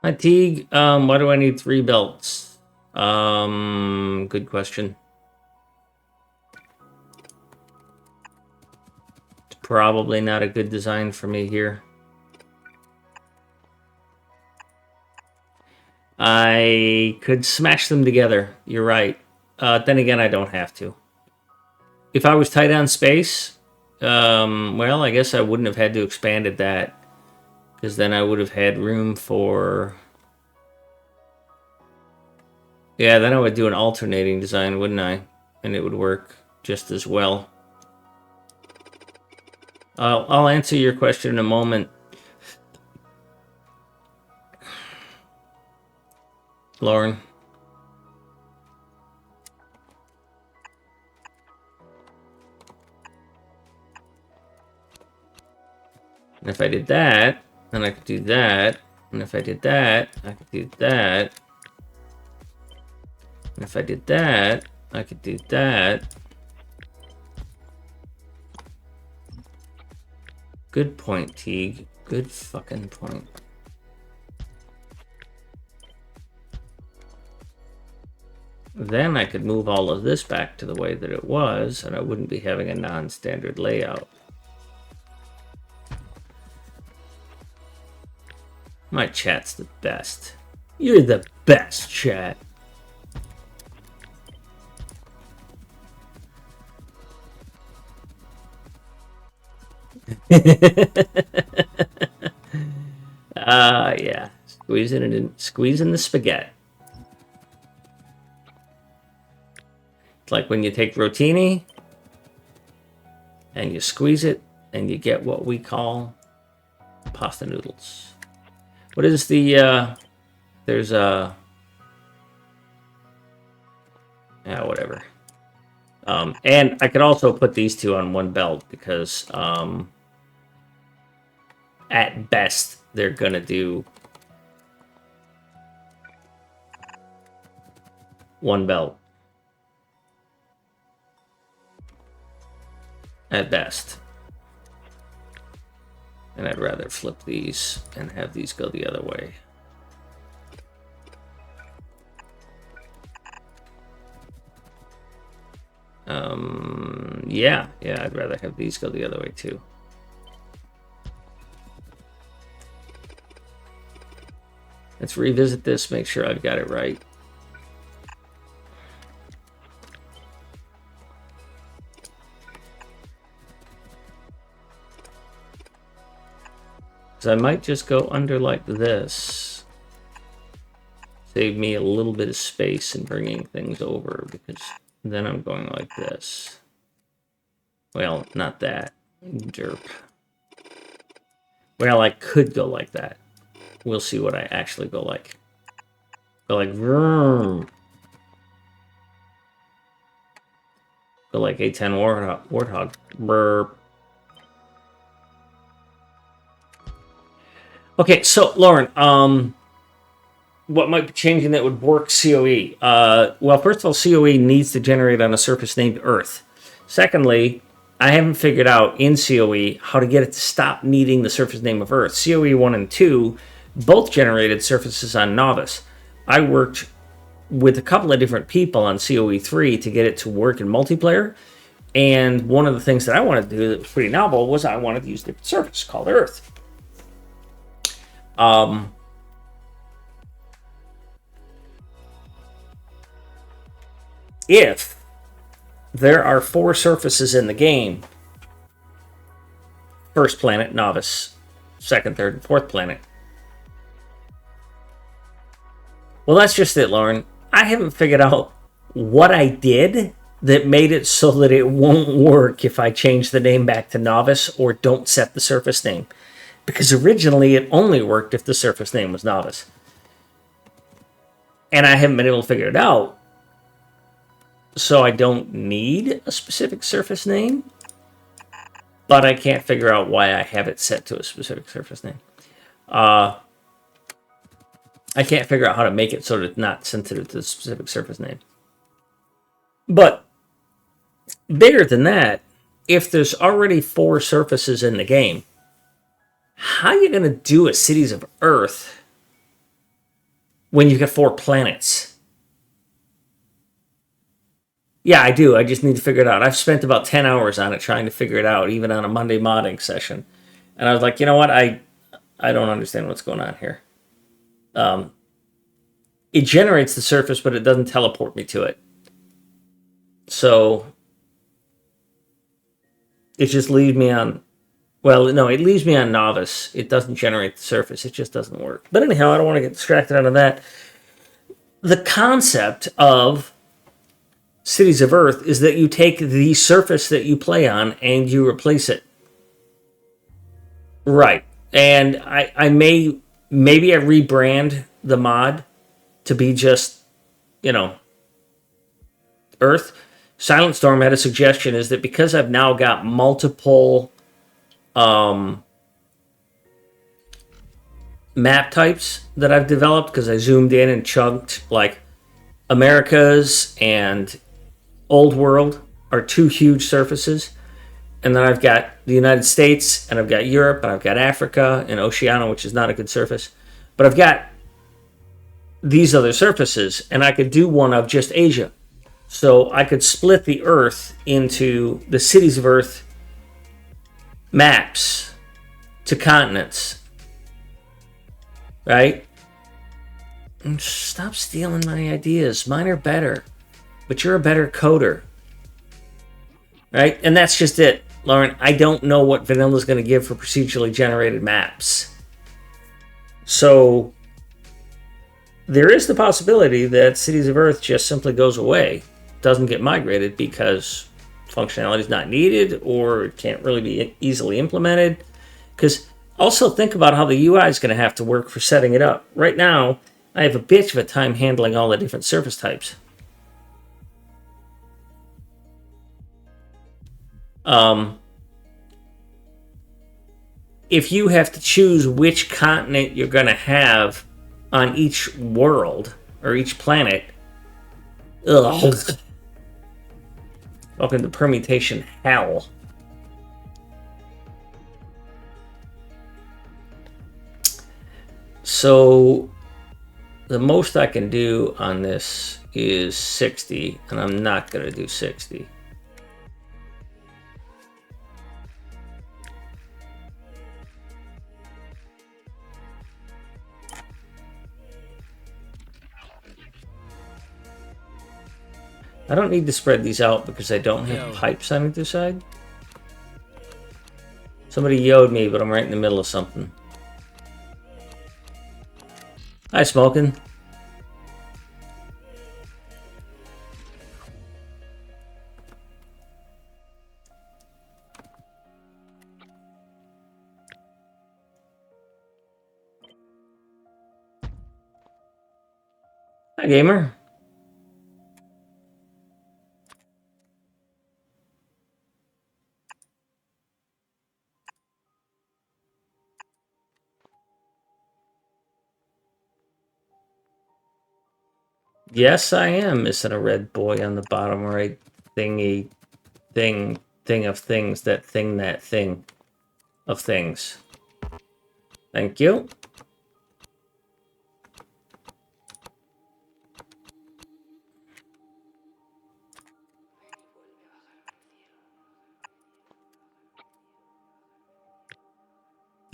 Hi, Teague. Why do I need 3 belts? Good question. It's probably not a good design for me here. I could smash them together. You're right. Then again, I don't have to. If I was tight on space, well, I guess I wouldn't have had to expand it that, because then I would have had room for... Yeah, then I would do an alternating design, wouldn't I? And it would work just as well. I'll answer your question in a moment. Lauren. And if I did that, then I could do that. And if I did that, I could do that. And if I did that, I could do that. Good point, Teague. Good fucking point. Then I could move all of this back to the way that it was, and I wouldn't be having a non-standard layout. My chat's the best. You're the best, chat. Yeah. Squeezing the spaghetti. It's like when you take rotini and you squeeze it and you get what we call pasta noodles. What is the, there's a, yeah, whatever. And I could also put these two on one belt because, at best, they're gonna do one belt. At best. And I'd rather flip these and have these go the other way. Yeah, I'd rather have these go the other way too. Let's revisit this, make sure I've got it right. So I might just go under like this. Save me a little bit of space in bringing things over, because then I'm going like this. Well, not that. Derp. Well, I could go like that. We'll see what I actually go like. Go like vroom. Go like A10 Warthog. Burp. Okay, so Lauren, what might be changing that would work COE? Well, first of all, COE needs to generate on a surface named Earth. Secondly, I haven't figured out in COE how to get it to stop needing the surface name of Earth. COE 1 and 2 both generated surfaces on Novice. I worked with a couple of different people on CoE3 to get it to work in multiplayer. And one of the things that I wanted to do that was pretty novel was I wanted to use a different surface called Earth. If there are 4 surfaces in the game, first planet, novice, second, third, and fourth planet. Well, that's just it, Lauren. I haven't figured out what I did that made it so that it won't work if I change the name back to novice or don't set the surface name. Because originally it only worked if the surface name was novice. And I haven't been able to figure it out. So I don't need a specific surface name. But I can't figure out why I have it set to a specific surface name. I can't figure out how to make it so that it's not sensitive to the specific surface name. But bigger than that, if there's already 4 surfaces in the game, how are you going to do a Cities of Earth when you've got 4 planets? Yeah, I do. I just need to figure it out. I've spent about 10 hours on it trying to figure it out, even on a Monday modding session. And I was like, you know what? I don't understand what's going on here. It generates the surface, but it doesn't teleport me to it. So it just leaves me on... Well, no, it leaves me on novice. It doesn't generate the surface. It just doesn't work. But anyhow, I don't want to get distracted out of that. The concept of Cities of Earth is that you take the surface that you play on and you replace it. Right. And I maybe I rebrand the mod to be just, Earth. Silent Storm had a suggestion is that because I've now got multiple map types that I've developed, because I zoomed in and chunked, like Americas and Old World are 2 huge surfaces. And then I've got the United States, and I've got Europe, and I've got Africa, and Oceania, which is not a good surface. But I've got these other surfaces, and I could do one of just Asia. So I could split the Earth into the Cities of Earth maps to continents. Right? And stop stealing my ideas. Mine are better. But you're a better coder. Right? And that's just it, Lauren. I don't know what Vanilla's going to give for procedurally generated maps. So there is the possibility that Cities of Earth just simply goes away. Doesn't get migrated because functionality is not needed or it can't really be easily implemented. Because also think about how the UI is going to have to work for setting it up. Right now, I have a bitch of a time handling all the different surface types. If you have to choose which continent you're going to have on each world or each planet, ugh. Welcome to permutation hell. So the most I can do on this is 60, and I'm not going to do 60. I don't need to spread these out because I don't have pipes on either side. Somebody yo'd me, but I'm right in the middle of something. Hi, Smoking. Hi, Gamer. Yes, I am missing a red boy on the bottom right thingy, thing of things, that thing of things. Thank you.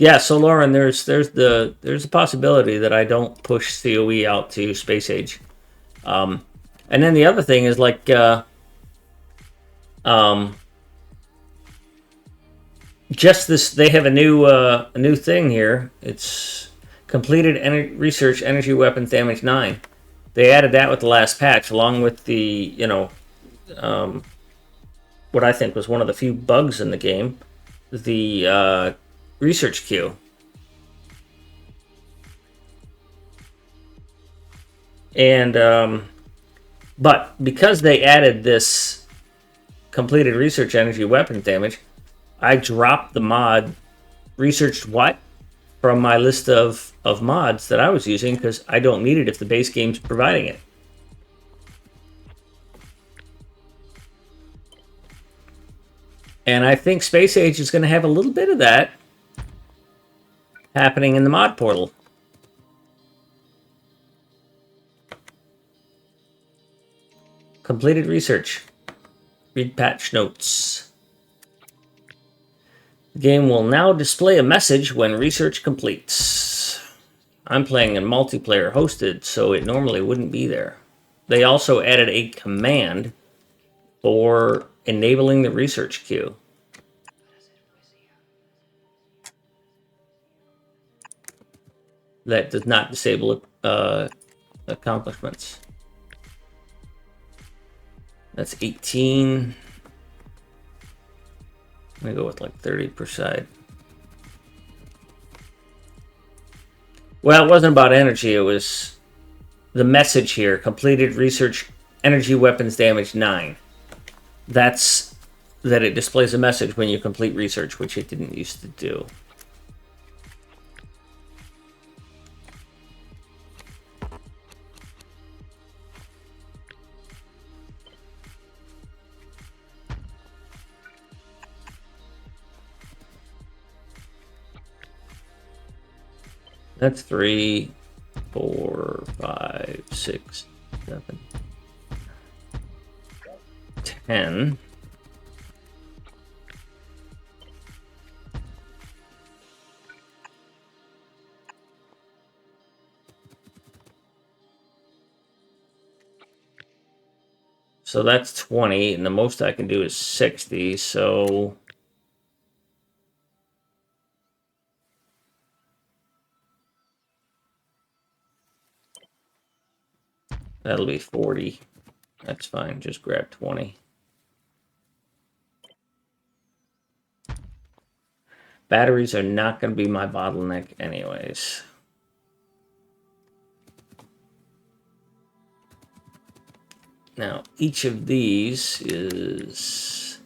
Yeah, so Lauren, there's a possibility that I don't push COE out to space age. And then the other thing is like um, just this. They have a new thing here. It's completed research energy weapons damage 9. They added that with the last patch, along with the what I think was one of the few bugs in the game, the research queue. And but because they added this completed research energy weapons damage, I dropped the mod researched what from my list of mods that I was using because I don't need it if the base game's providing it. And I think Space Age is going to have a little bit of that happening in the mod portal. Completed research. Read patch notes. The game will now display a message when research completes. I'm playing in multiplayer hosted, so it normally wouldn't be there. They also added a command for enabling the research queue. That does not disable accomplishments. That's 18. I'm gonna go with like 30 per side. Well, it wasn't about energy. It was the message here. Completed research energy weapons damage 9. That's that it displays a message when you complete research, which it didn't used to do. That's 3, 4, 5, 6, 7, 10. So that's 20, and the most I can do is 60, so that'll be 40. That's fine, just grab 20. Batteries are not going to be my bottleneck anyways. Now, each of these is...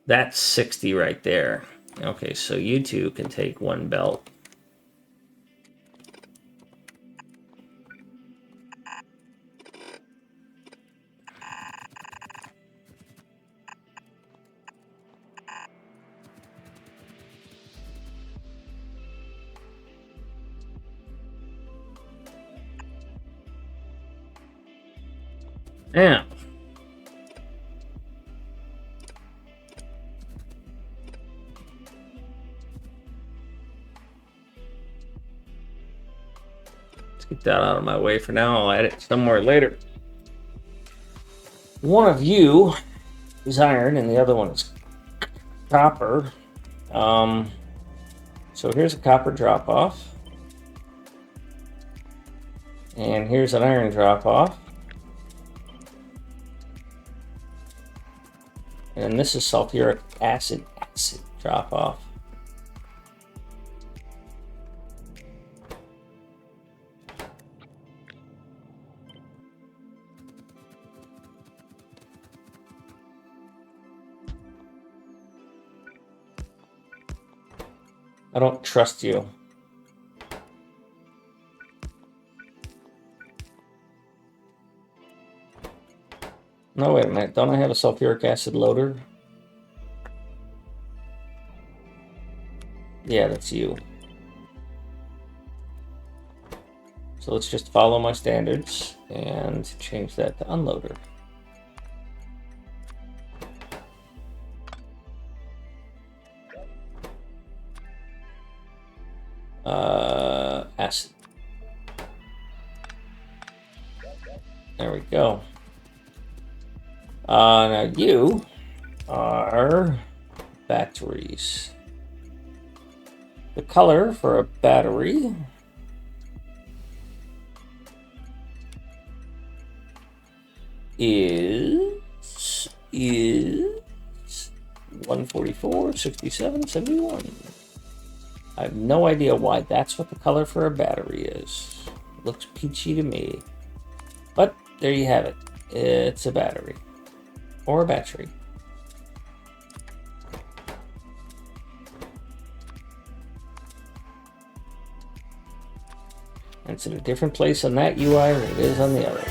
That's 60 right there. Okay, so you two can take one belt. Now, let's get that out of my way for now. I'll add it somewhere later. One of you is iron and the other one is copper. So here's a copper drop-off. And here's an iron drop-off. And this is sulfuric acid drop-off. I don't trust you. No, wait a minute. Don't I have a sulfuric acid loader? Yeah, that's you. So let's just follow my standards and change that to unloader. acid. There we go. Now you are batteries. The color for a battery is 144, 67, 71. I have no idea why that's what the color for a battery is. Looks peachy to me. But there you have it. It's a battery. Or a battery. And it's in a different place on that UI than it is on the other.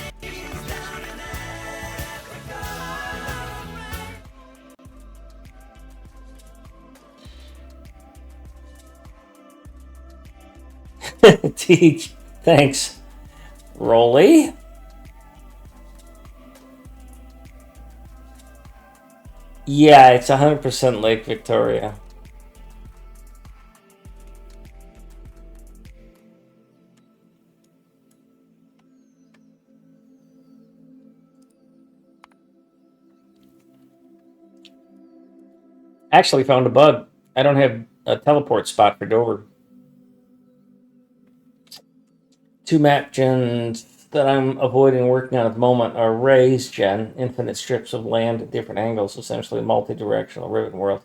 Teach. Thanks. Rolly. Yeah, it's 100% Lake Victoria. Actually found a bug. I don't have a teleport spot for Dover. 2 map gens that I'm avoiding working on at the moment are Ray's gen, infinite strips of land at different angles, essentially multi-directional ribbon world,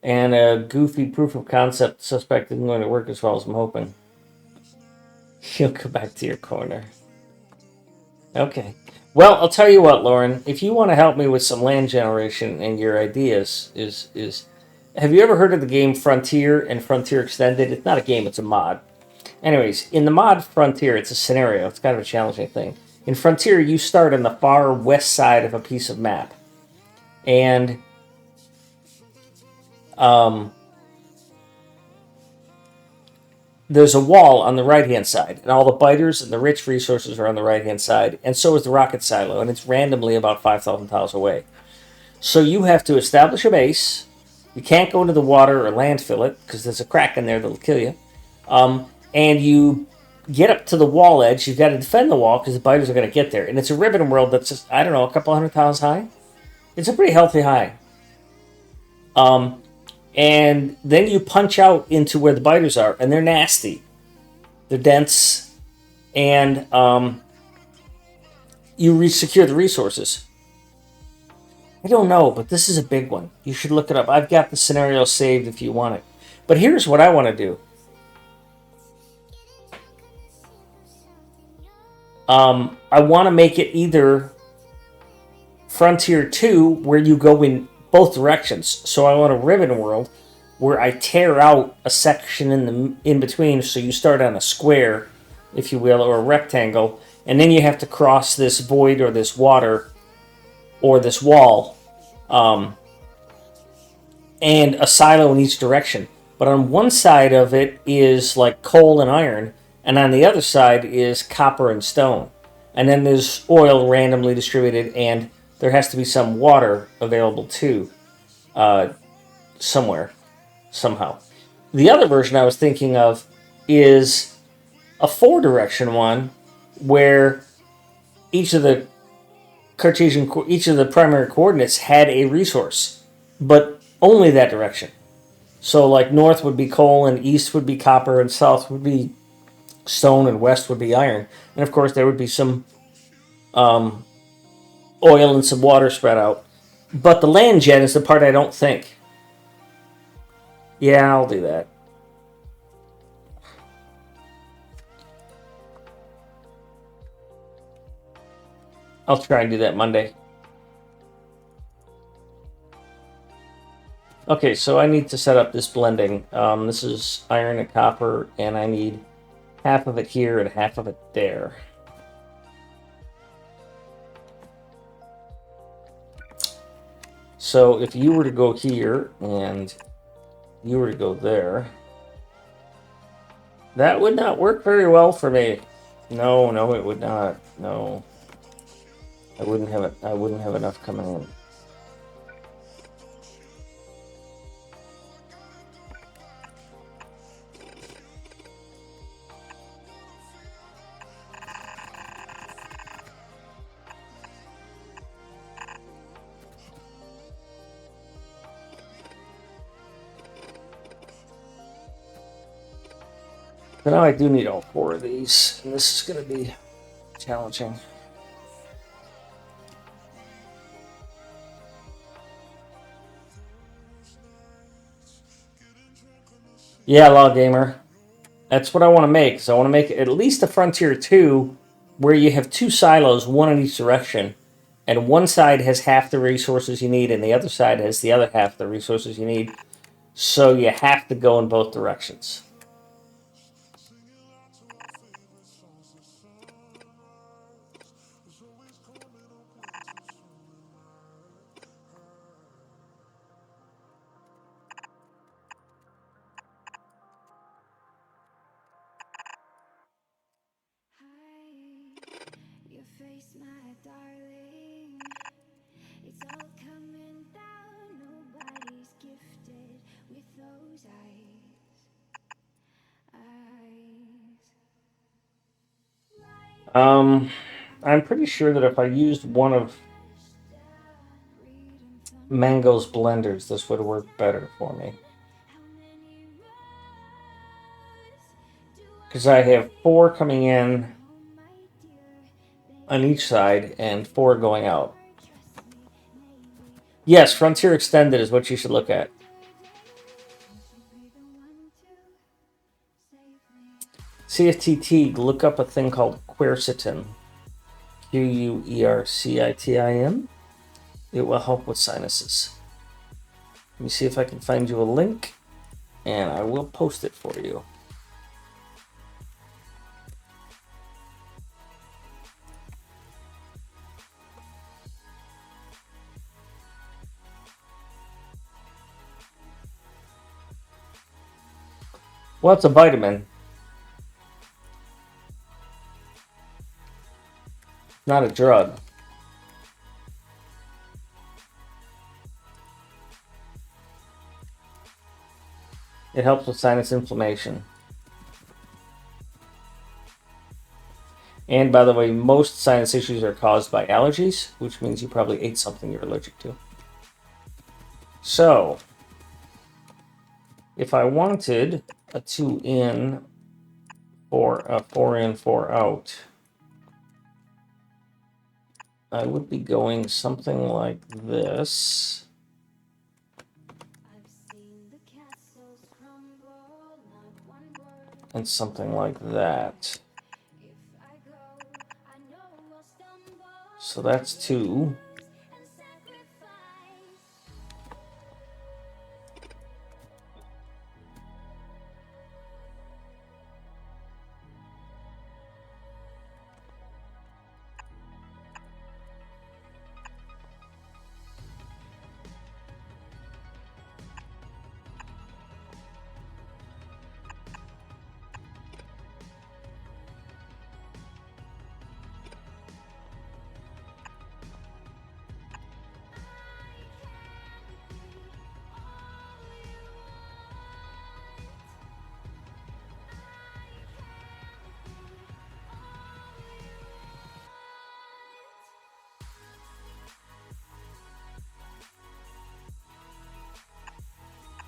and a goofy proof of concept suspect isn't going to work as well as I'm hoping. You'll go back to your corner. Okay. Well, I'll tell you what, Lauren. If you want to help me with some land generation and your ideas, have you ever heard of the game Frontier and Frontier Extended? It's not a game; it's a mod. Anyways, in the mod Frontier, it's a scenario. It's kind of a challenging thing. In Frontier, you start on the far west side of a piece of map, and there's a wall on the right-hand side, and all the biters and the rich resources are on the right-hand side, and so is the rocket silo, and it's randomly about 5,000 tiles away. So you have to establish a base. You can't go into the water or landfill it, because there's a crack in there that'll kill you. And you get up to the wall edge. You've got to defend the wall, because the biters are going to get there. And it's a ribbon world that's just, I don't know, a couple 100 tiles high. It's a pretty healthy high. And then you punch out into where the biters are, and they're nasty. They're dense, and you secure the resources. I don't know, but this is a big one. You should look it up. I've got the scenario saved if you want it. But here's what I want to do. I want to make it either Frontier 2, where you go in both directions. So I want a ribbon world where I tear out a section in between, so you start on a square, if you will, or a rectangle, and then you have to cross this void or this water or this wall, and a silo in each direction. But on one side of it is like coal and iron, and on the other side is copper and stone. And then there's oil randomly distributed, and there has to be some water available too, somewhere, somehow. The other version I was thinking of is a 4-direction one, where each of the primary coordinates had a resource, but only that direction. So, like, north would be coal, and east would be copper, and south would be stone, and west would be iron. And of course, there would be some oil and some water spread out. But the land gen is the part I don't think. Yeah, I'll do that. I'll try and do that Monday. Okay, so I need to set up this blending. This is iron and copper, and I need half of it here and half of it there. So if you were to go here and you were to go there, that would not work very well for me. No, it would not. No. I wouldn't have enough coming in. But now I do need all 4 of these, and this is going to be challenging. Yeah, Law Gamer. That's what I want to make. So I want to make at least a Frontier 2 where you have 2 silos, one in each direction. And one side has half the resources you need, and the other side has the other half the resources you need. So you have to go in both directions. I'm pretty sure that if I used one of Mango's blenders, this would work better for me. Because I have 4 coming in on each side and 4 going out. Yes, Frontier Extended is what you should look at. CFTT, look up a thing called quercetin. Quercitin. It will help with sinuses. Let me see if I can find you a link, and I will post it for you. Well, it's a vitamin, not a drug. It helps with sinus inflammation. And by the way, most sinus issues are caused by allergies, which means you probably ate something you're allergic to. So, if I wanted a 2 in or a 4 in, 4 out, I would be going something like this. And something like that. So that's 2.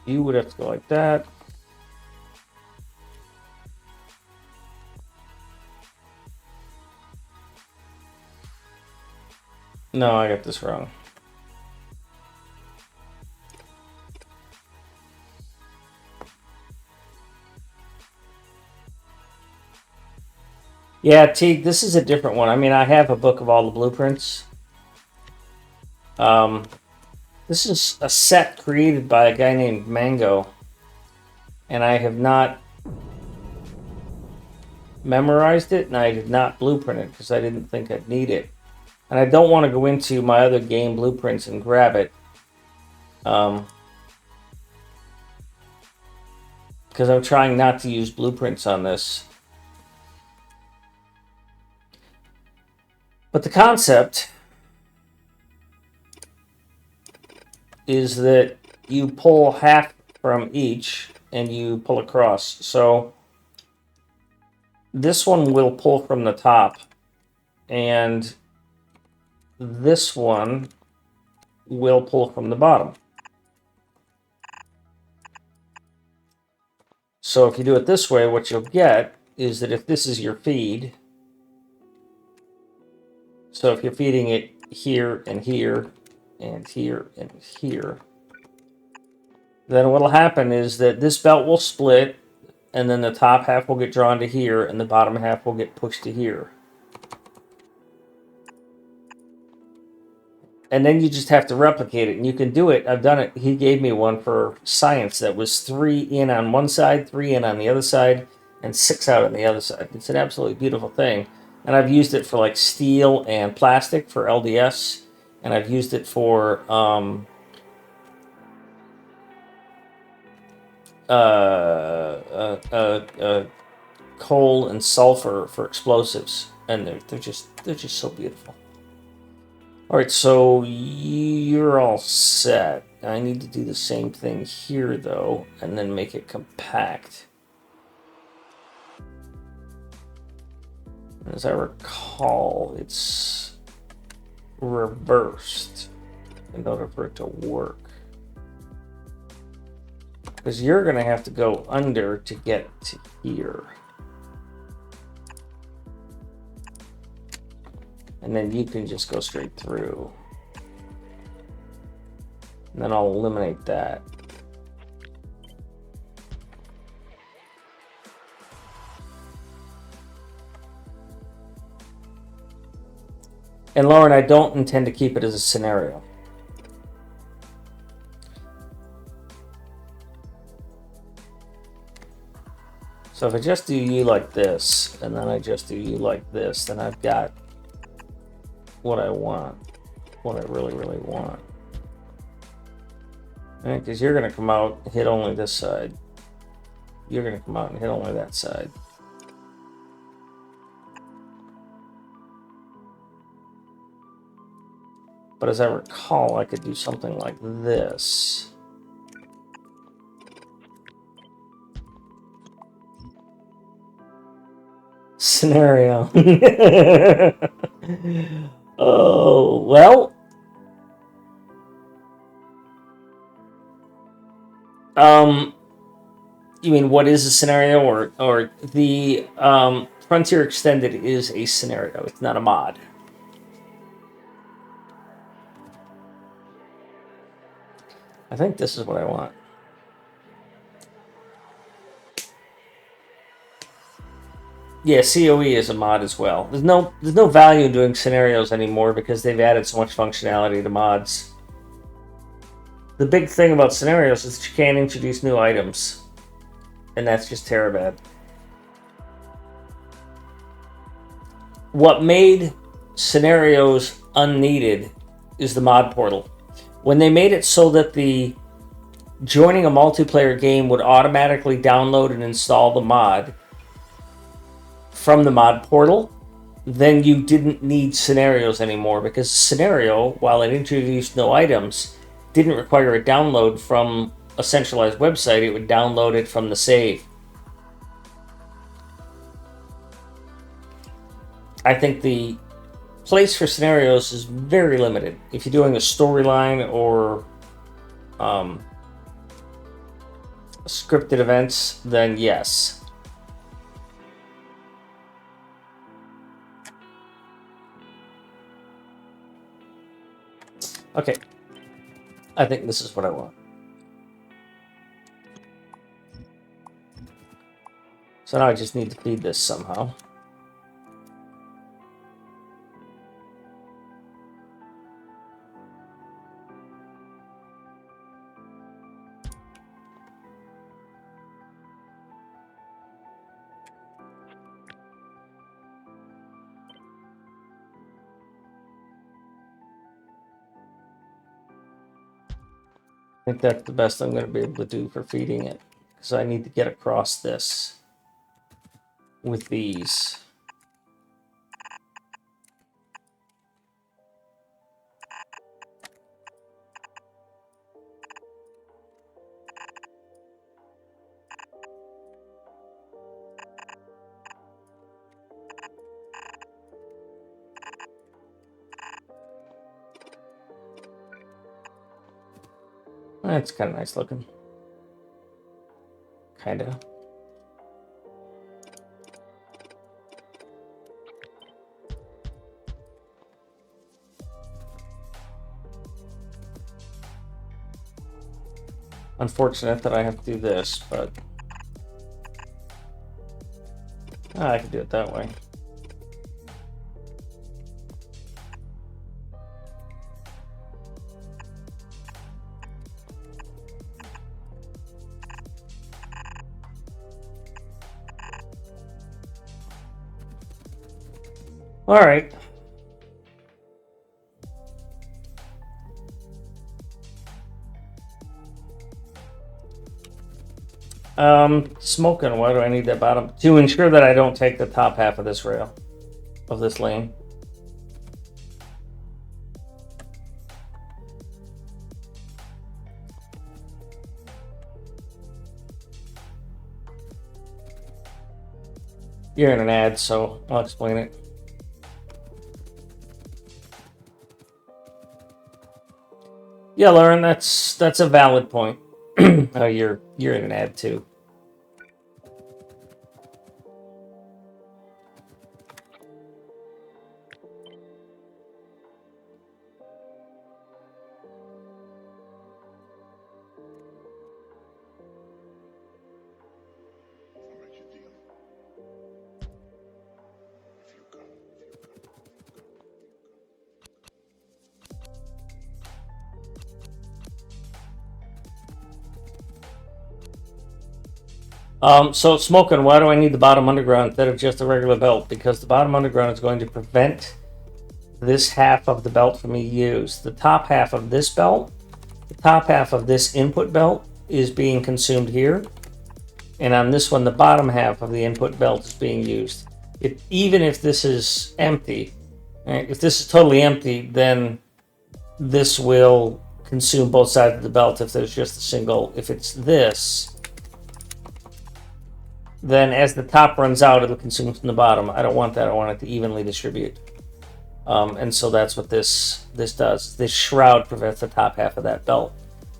You would have to go like that. No, I got this wrong. Yeah, Teague, this is a different one. I mean, I have a book of all the blueprints. This is a set created by a guy named Mango. And I have not memorized it, and I did not blueprint it because I didn't think I'd need it. And I don't want to go into my other game blueprints and grab it. Because I'm trying not to use blueprints on this. But the concept is that you pull half from each and you pull across. So this one will pull from the top, and this one will pull from the bottom. So if you do it this way, what you'll get is that if this is your feed, so if you're feeding it here and here and here and here, then what'll happen is that this belt will split, and then the top half will get drawn to here, and the bottom half will get pushed to here. And then you just have to replicate it, and you can do it. I've done it. He gave me one for science that was 3 in on one side, 3 in on the other side, and 6 out on the other side. It's an absolutely beautiful thing. And I've used it for like steel and plastic for LDS, and I've used it for coal and sulfur for explosives, and they're just so beautiful. All right, so you're all set. I need to do the same thing here, though, and then make it compact. As I recall, it's reversed in order for it to work. Because you're going to have to go under to get to here. And then you can just go straight through. And then I'll eliminate that. And Lauren, I don't intend to keep it as a scenario. So if I just do you like this, and then I just do you like this, then I've got what I want, what I really, really want. Right, because you're going to come out and hit only this side. You're going to come out and hit only that side. But as I recall, I could do something like this. Scenario. Oh, well. You mean what is a scenario, or the Frontier Extended is a scenario. It's not a mod. I think this is what I want. Yeah, COE is a mod as well. There's no value in doing scenarios anymore because they've added so much functionality to mods. The big thing about scenarios is that you can't introduce new items, and that's just terrible. What made scenarios unneeded is the mod portal. When they made it so that the joining a multiplayer game would automatically download and install the mod from the mod portal, then you didn't need scenarios anymore, because scenario, while it introduced no items, didn't require a download from a centralized website. It would download it from the save. I think the place for scenarios is very limited. If you're doing a storyline or scripted events, then yes. Okay, I think this is what I want. So now I just need to feed this somehow. I think that's the best I'm going to be able to do for feeding it, because I need to get across this with these. That's kind of nice looking. Kind of. Unfortunate that I have to do this, but I can do it that way. All right. Smoking. Why do I need that bottom? To ensure that I don't take the top half of this rail, of this lane. You're in an ad, so I'll explain it. Yeah, Lauren, that's a valid point. You're in an ad too. So smoking, why do I need the bottom underground instead of just a regular belt? Because the bottom underground is going to prevent this half of the belt from being used. The top half of this belt, the top half of this input belt is being consumed here. And on this one, the bottom half of the input belt is being used. Even if this is empty, right, if this is totally empty, then this will consume both sides of the belt if there's just a single. If it's this, then as the top runs out, it'll consume from the bottom. I don't want that. I want it to evenly distribute. And so that's what this does. This shroud prevents the top half of that belt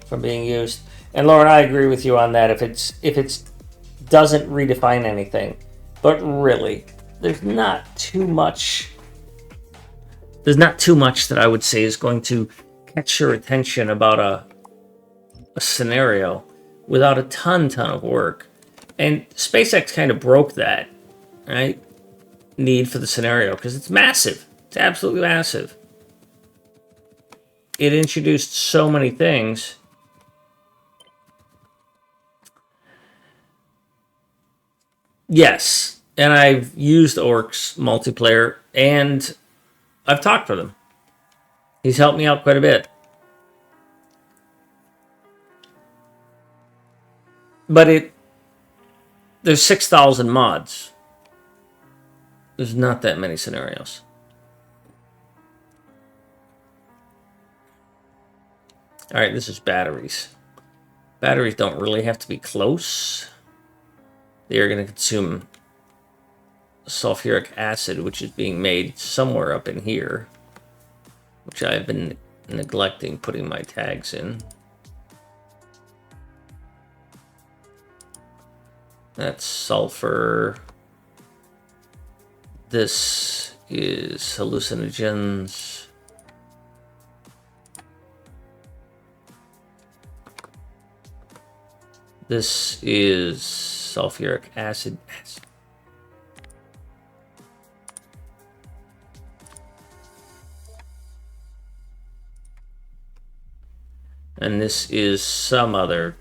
from being used. And Lauren, I agree with you on that. If it's doesn't redefine anything, but really, there's not too much. There's not too much that I would say is going to catch your attention about a scenario without a ton of work. And SpaceX kind of broke that, right? Need for the scenario because it's massive. It's absolutely massive. It introduced so many things. Yes, and I've used Orcs multiplayer and I've talked with him. He's helped me out quite a bit. But there's 6,000 mods. There's not that many scenarios. All right, this is batteries. Batteries don't really have to be close. They are going to consume sulfuric acid, which is being made somewhere up in here, which I've been neglecting putting my tags in. That's sulfur. This is hallucinogens. This is sulfuric acid. And this is some other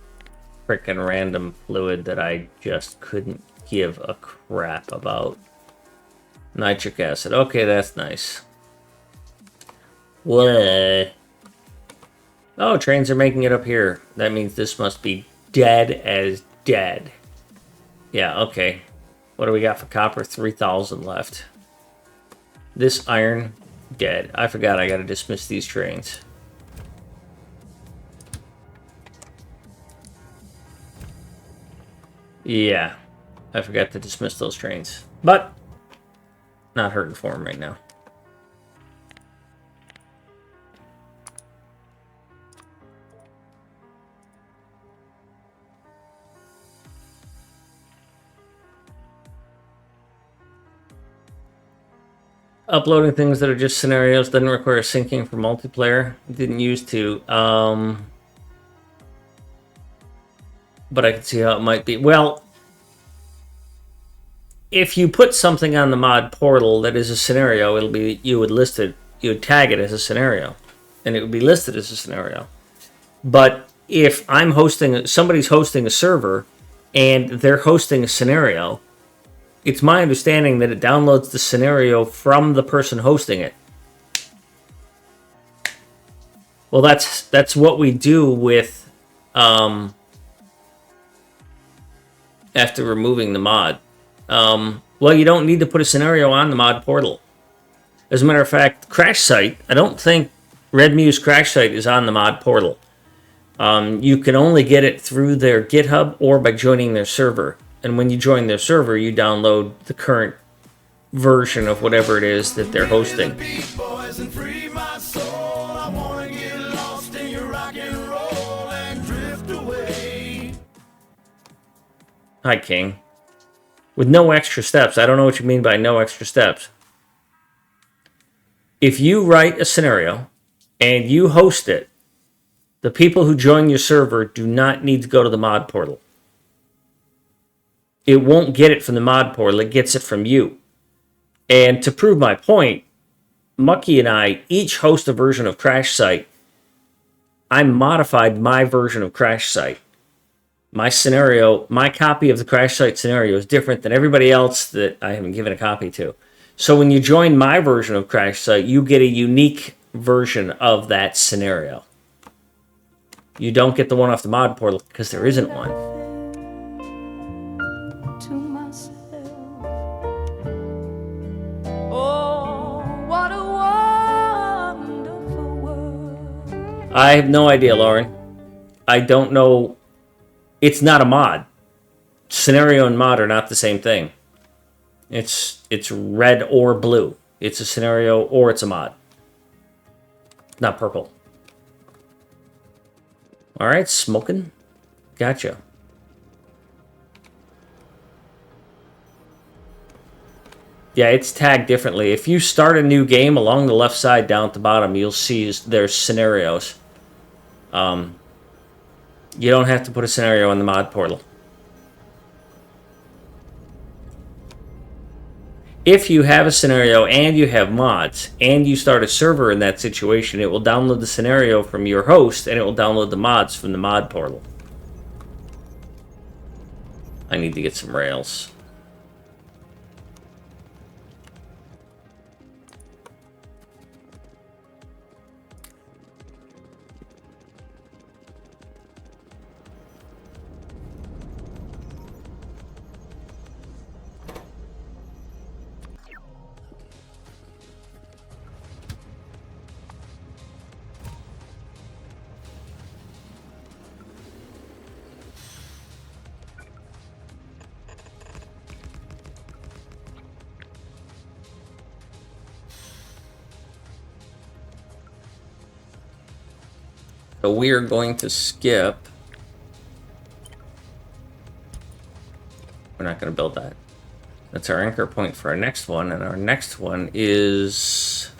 frickin' random fluid that I just couldn't give a crap about. Nitric acid. Okay, that's nice. What? Oh, trains are making it up here. That means this must be dead as dead. Yeah, okay. What do we got for copper? 3,000 left. This iron, dead. I forgot I gotta dismiss these trains. Yeah, I forgot to dismiss those trains. But, not hurting for them right now. Uploading things that are just scenarios doesn't require syncing for multiplayer. Didn't used to. but I can see how it might be. Well, if you put something on the mod portal that is a scenario, it'll be you would tag it as a scenario, and it would be listed as a scenario. But if somebody's hosting a server, and they're hosting a scenario, it's my understanding that it downloads the scenario from the person hosting it. Well, that's what we do with after removing the mod. Well, you don't need to put a scenario on the mod portal. As a matter of fact, Crash Site, I don't think Red Muse Crash Site is on the mod portal. You can only get it through their GitHub or by joining their server. And when you join their server, you download the current version of whatever it is that they're hosting. Hi, King. With no extra steps. I don't know what you mean by no extra steps. If you write a scenario and you host it, the people who join your server do not need to go to the mod portal. It won't get it from the mod portal. It gets it from you. And to prove my point, Mucky and I each host a version of Crash Site. I modified my version of Crash Site. My scenario, my copy of the Crash Site scenario is different than everybody else that I haven't given a copy to. So when you join my version of Crash Site, you get a unique version of that scenario. You don't get the one off the mod portal because there isn't one. I have no idea, Lauren. I don't know. It's not a mod. Scenario and mod are not the same thing. It's red or blue. It's a scenario or it's a mod. Not purple. All right, smoking. Gotcha. Yeah, it's tagged differently. If you start a new game, along the left side down at the bottom, you'll see there's scenarios. You don't have to put a scenario in the mod portal. If you have a scenario and you have mods and you start a server in that situation, it will download the scenario from your host and it will download the mods from the mod portal. I need to get some rails. So we are going to skip. We're not going to build that. That's our anchor point for our next one, and our next one is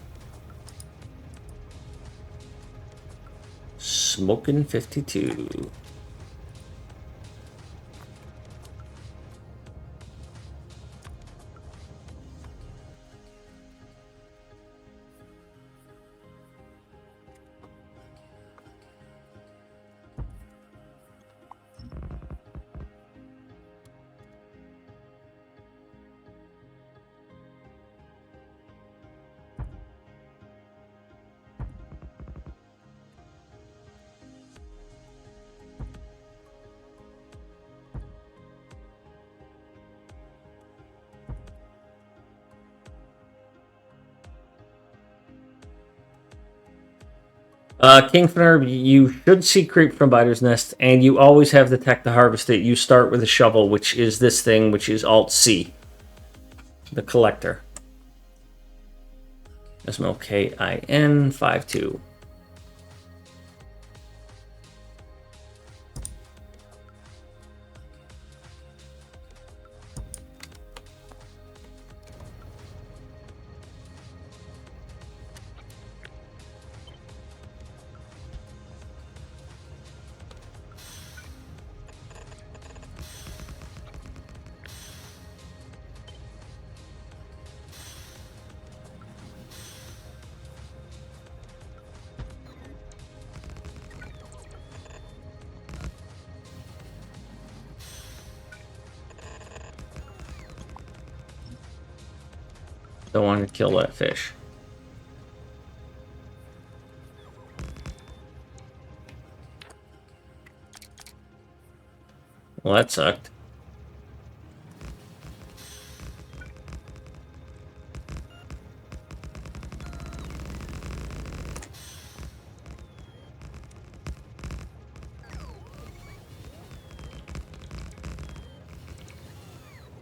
Smokin' 52. Kingfiner, you should see creep from Biter's Nest, and you always have the tech to harvest it. You start with a shovel, which is this thing, which is Alt-C. The collector. SMOKIN52. Don't want to kill that fish. Well, that sucked.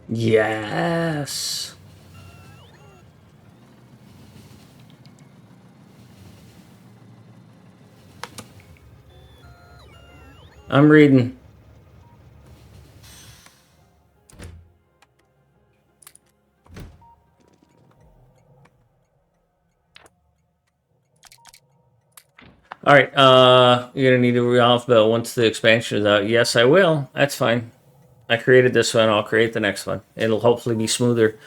Yes. I'm reading. All right, you're gonna need to re-alphabet once the expansion is out. Yes, I will. That's fine. I created this one. I'll create the next one. It'll hopefully be smoother.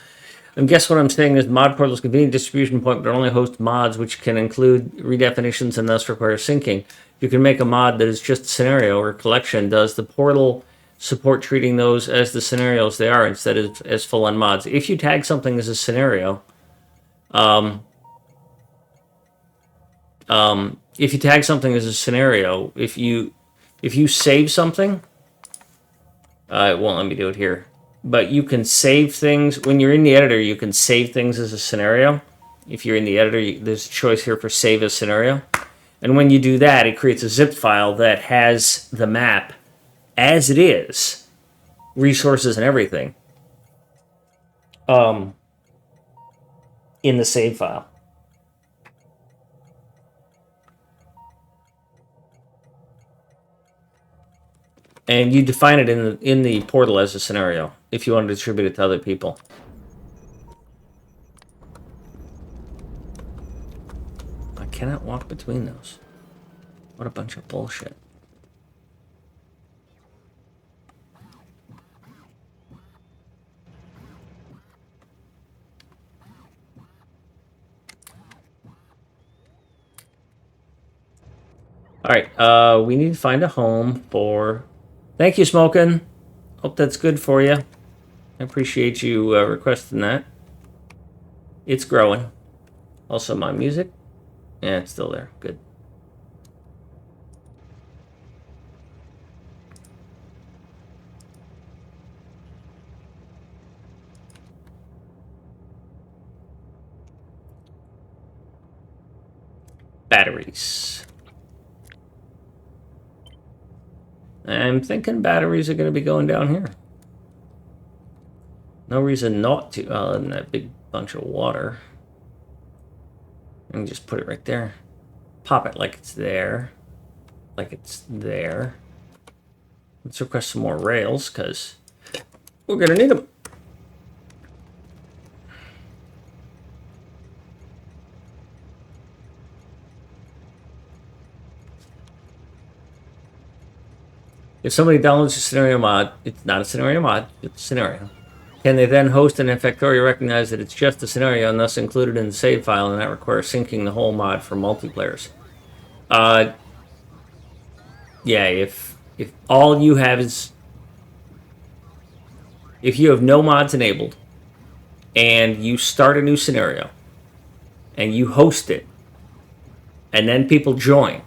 And guess what I'm saying is mod portal's convenient distribution point, but only hosts mods which can include redefinitions and thus require syncing. You can make a mod that is just a scenario or collection. Does the portal support treating those as the scenarios they are instead of as full-on mods? If you tag something as a scenario, if you tag something as a scenario, if you save something, it won't let me do it here. But you can save things when you're in the editor. You can save things as a scenario. If you're in the editor, there's a choice here for save as scenario. And when you do that, it creates a zip file that has the map as it is, resources and everything, in the save file. And you define it in the portal as a scenario if you want to distribute it to other people. I cannot walk between those. What a bunch of bullshit. All right, we need to find a home for... Thank you, Smokin'. Hope that's good for you. I appreciate you requesting that. It's growing. Also, my music. Yeah, it's still there. Good. Batteries. I'm thinking batteries are going to be going down here. No reason not to, other than that big bunch of water. And just put it right there. Pop it like it's there. Like it's there. Let's request some more rails, because we're going to need them. If somebody downloads a scenario mod, it's not a scenario mod, it's a scenario. Can they then host and Factorio recognize that it's just a scenario and thus included in the save file and not require syncing the whole mod for multiplayers? Yeah, if all you have is... If you have no mods enabled and you start a new scenario and you host it and then people join,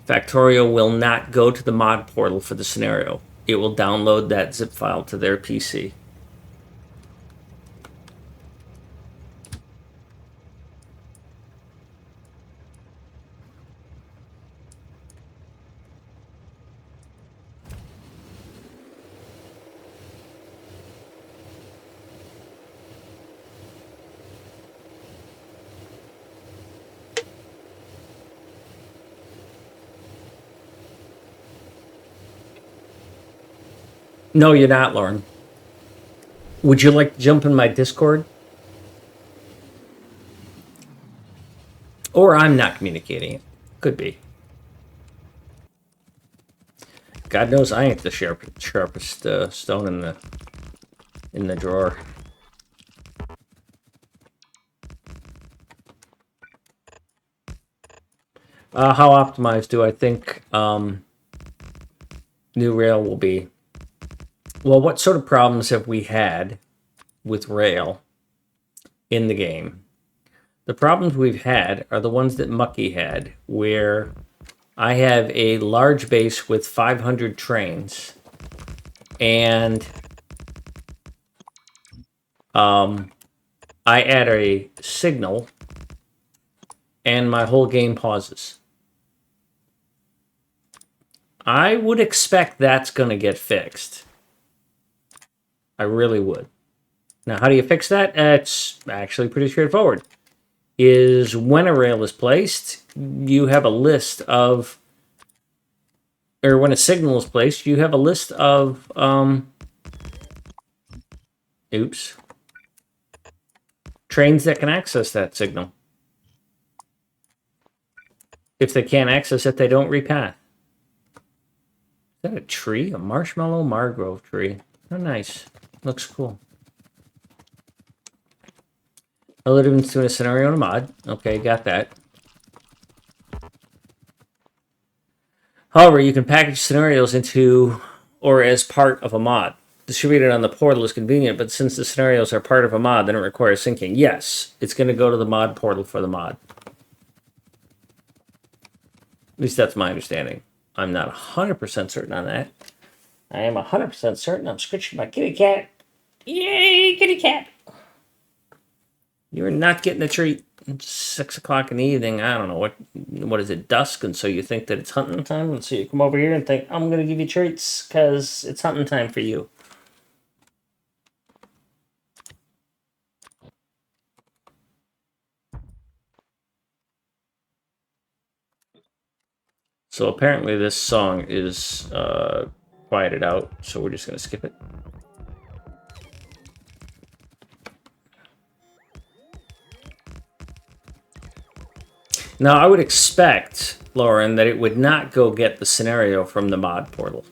Factorio will not go to the mod portal for the scenario. It will download that zip file to their PC. No, you're not, Lauren. Would you like to jump in my Discord? Or I'm not communicating it. Could be. God knows I ain't the sharpest stone in the drawer. How optimized do I think new rail will be? Well, what sort of problems have we had with rail in the game. The problems we've had are the ones that Mucky had, where I have a large base with 500 trains, and I add a signal, and my whole game pauses. I would expect that's going to get fixed. I really would. Now, how do you fix that? It's actually pretty straightforward. Is when a rail is placed, you have a list of, or when a signal is placed, you have a list of, trains that can access that signal. If they can't access it, they don't repath. Is that a tree? A marshmallow margrove tree. Oh, nice. Looks cool. I let him into a scenario in a mod. Okay, got that. However, you can package scenarios into or as part of a mod. Distributed on the portal is convenient, but since the scenarios are part of a mod, then it requires syncing. Yes, it's going to go to the mod portal for the mod. At least that's my understanding. I'm not 100% certain on that. I am 100% certain I'm scratching my kitty cat. Yay, kitty cat! You're not getting a treat. It's 6 o'clock in the evening. I don't know, what is it, dusk? And so you think that it's hunting time? And so you come over here and think, I'm going to give you treats because it's hunting time for you. So apparently this song is quieted out, so we're just going to skip it. Now, I would expect, Lauren, that it would not go get the scenario from the mod portal.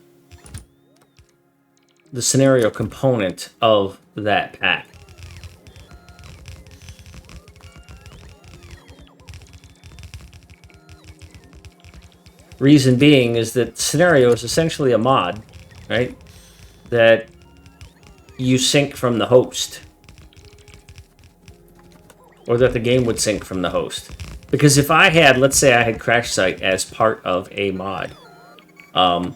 The scenario component of that pack. Reason being is that scenario is essentially a mod, right? That you sync from the host. Or that the game would sync from the host. Because if I had, let's say I had Crash Site as part of a mod,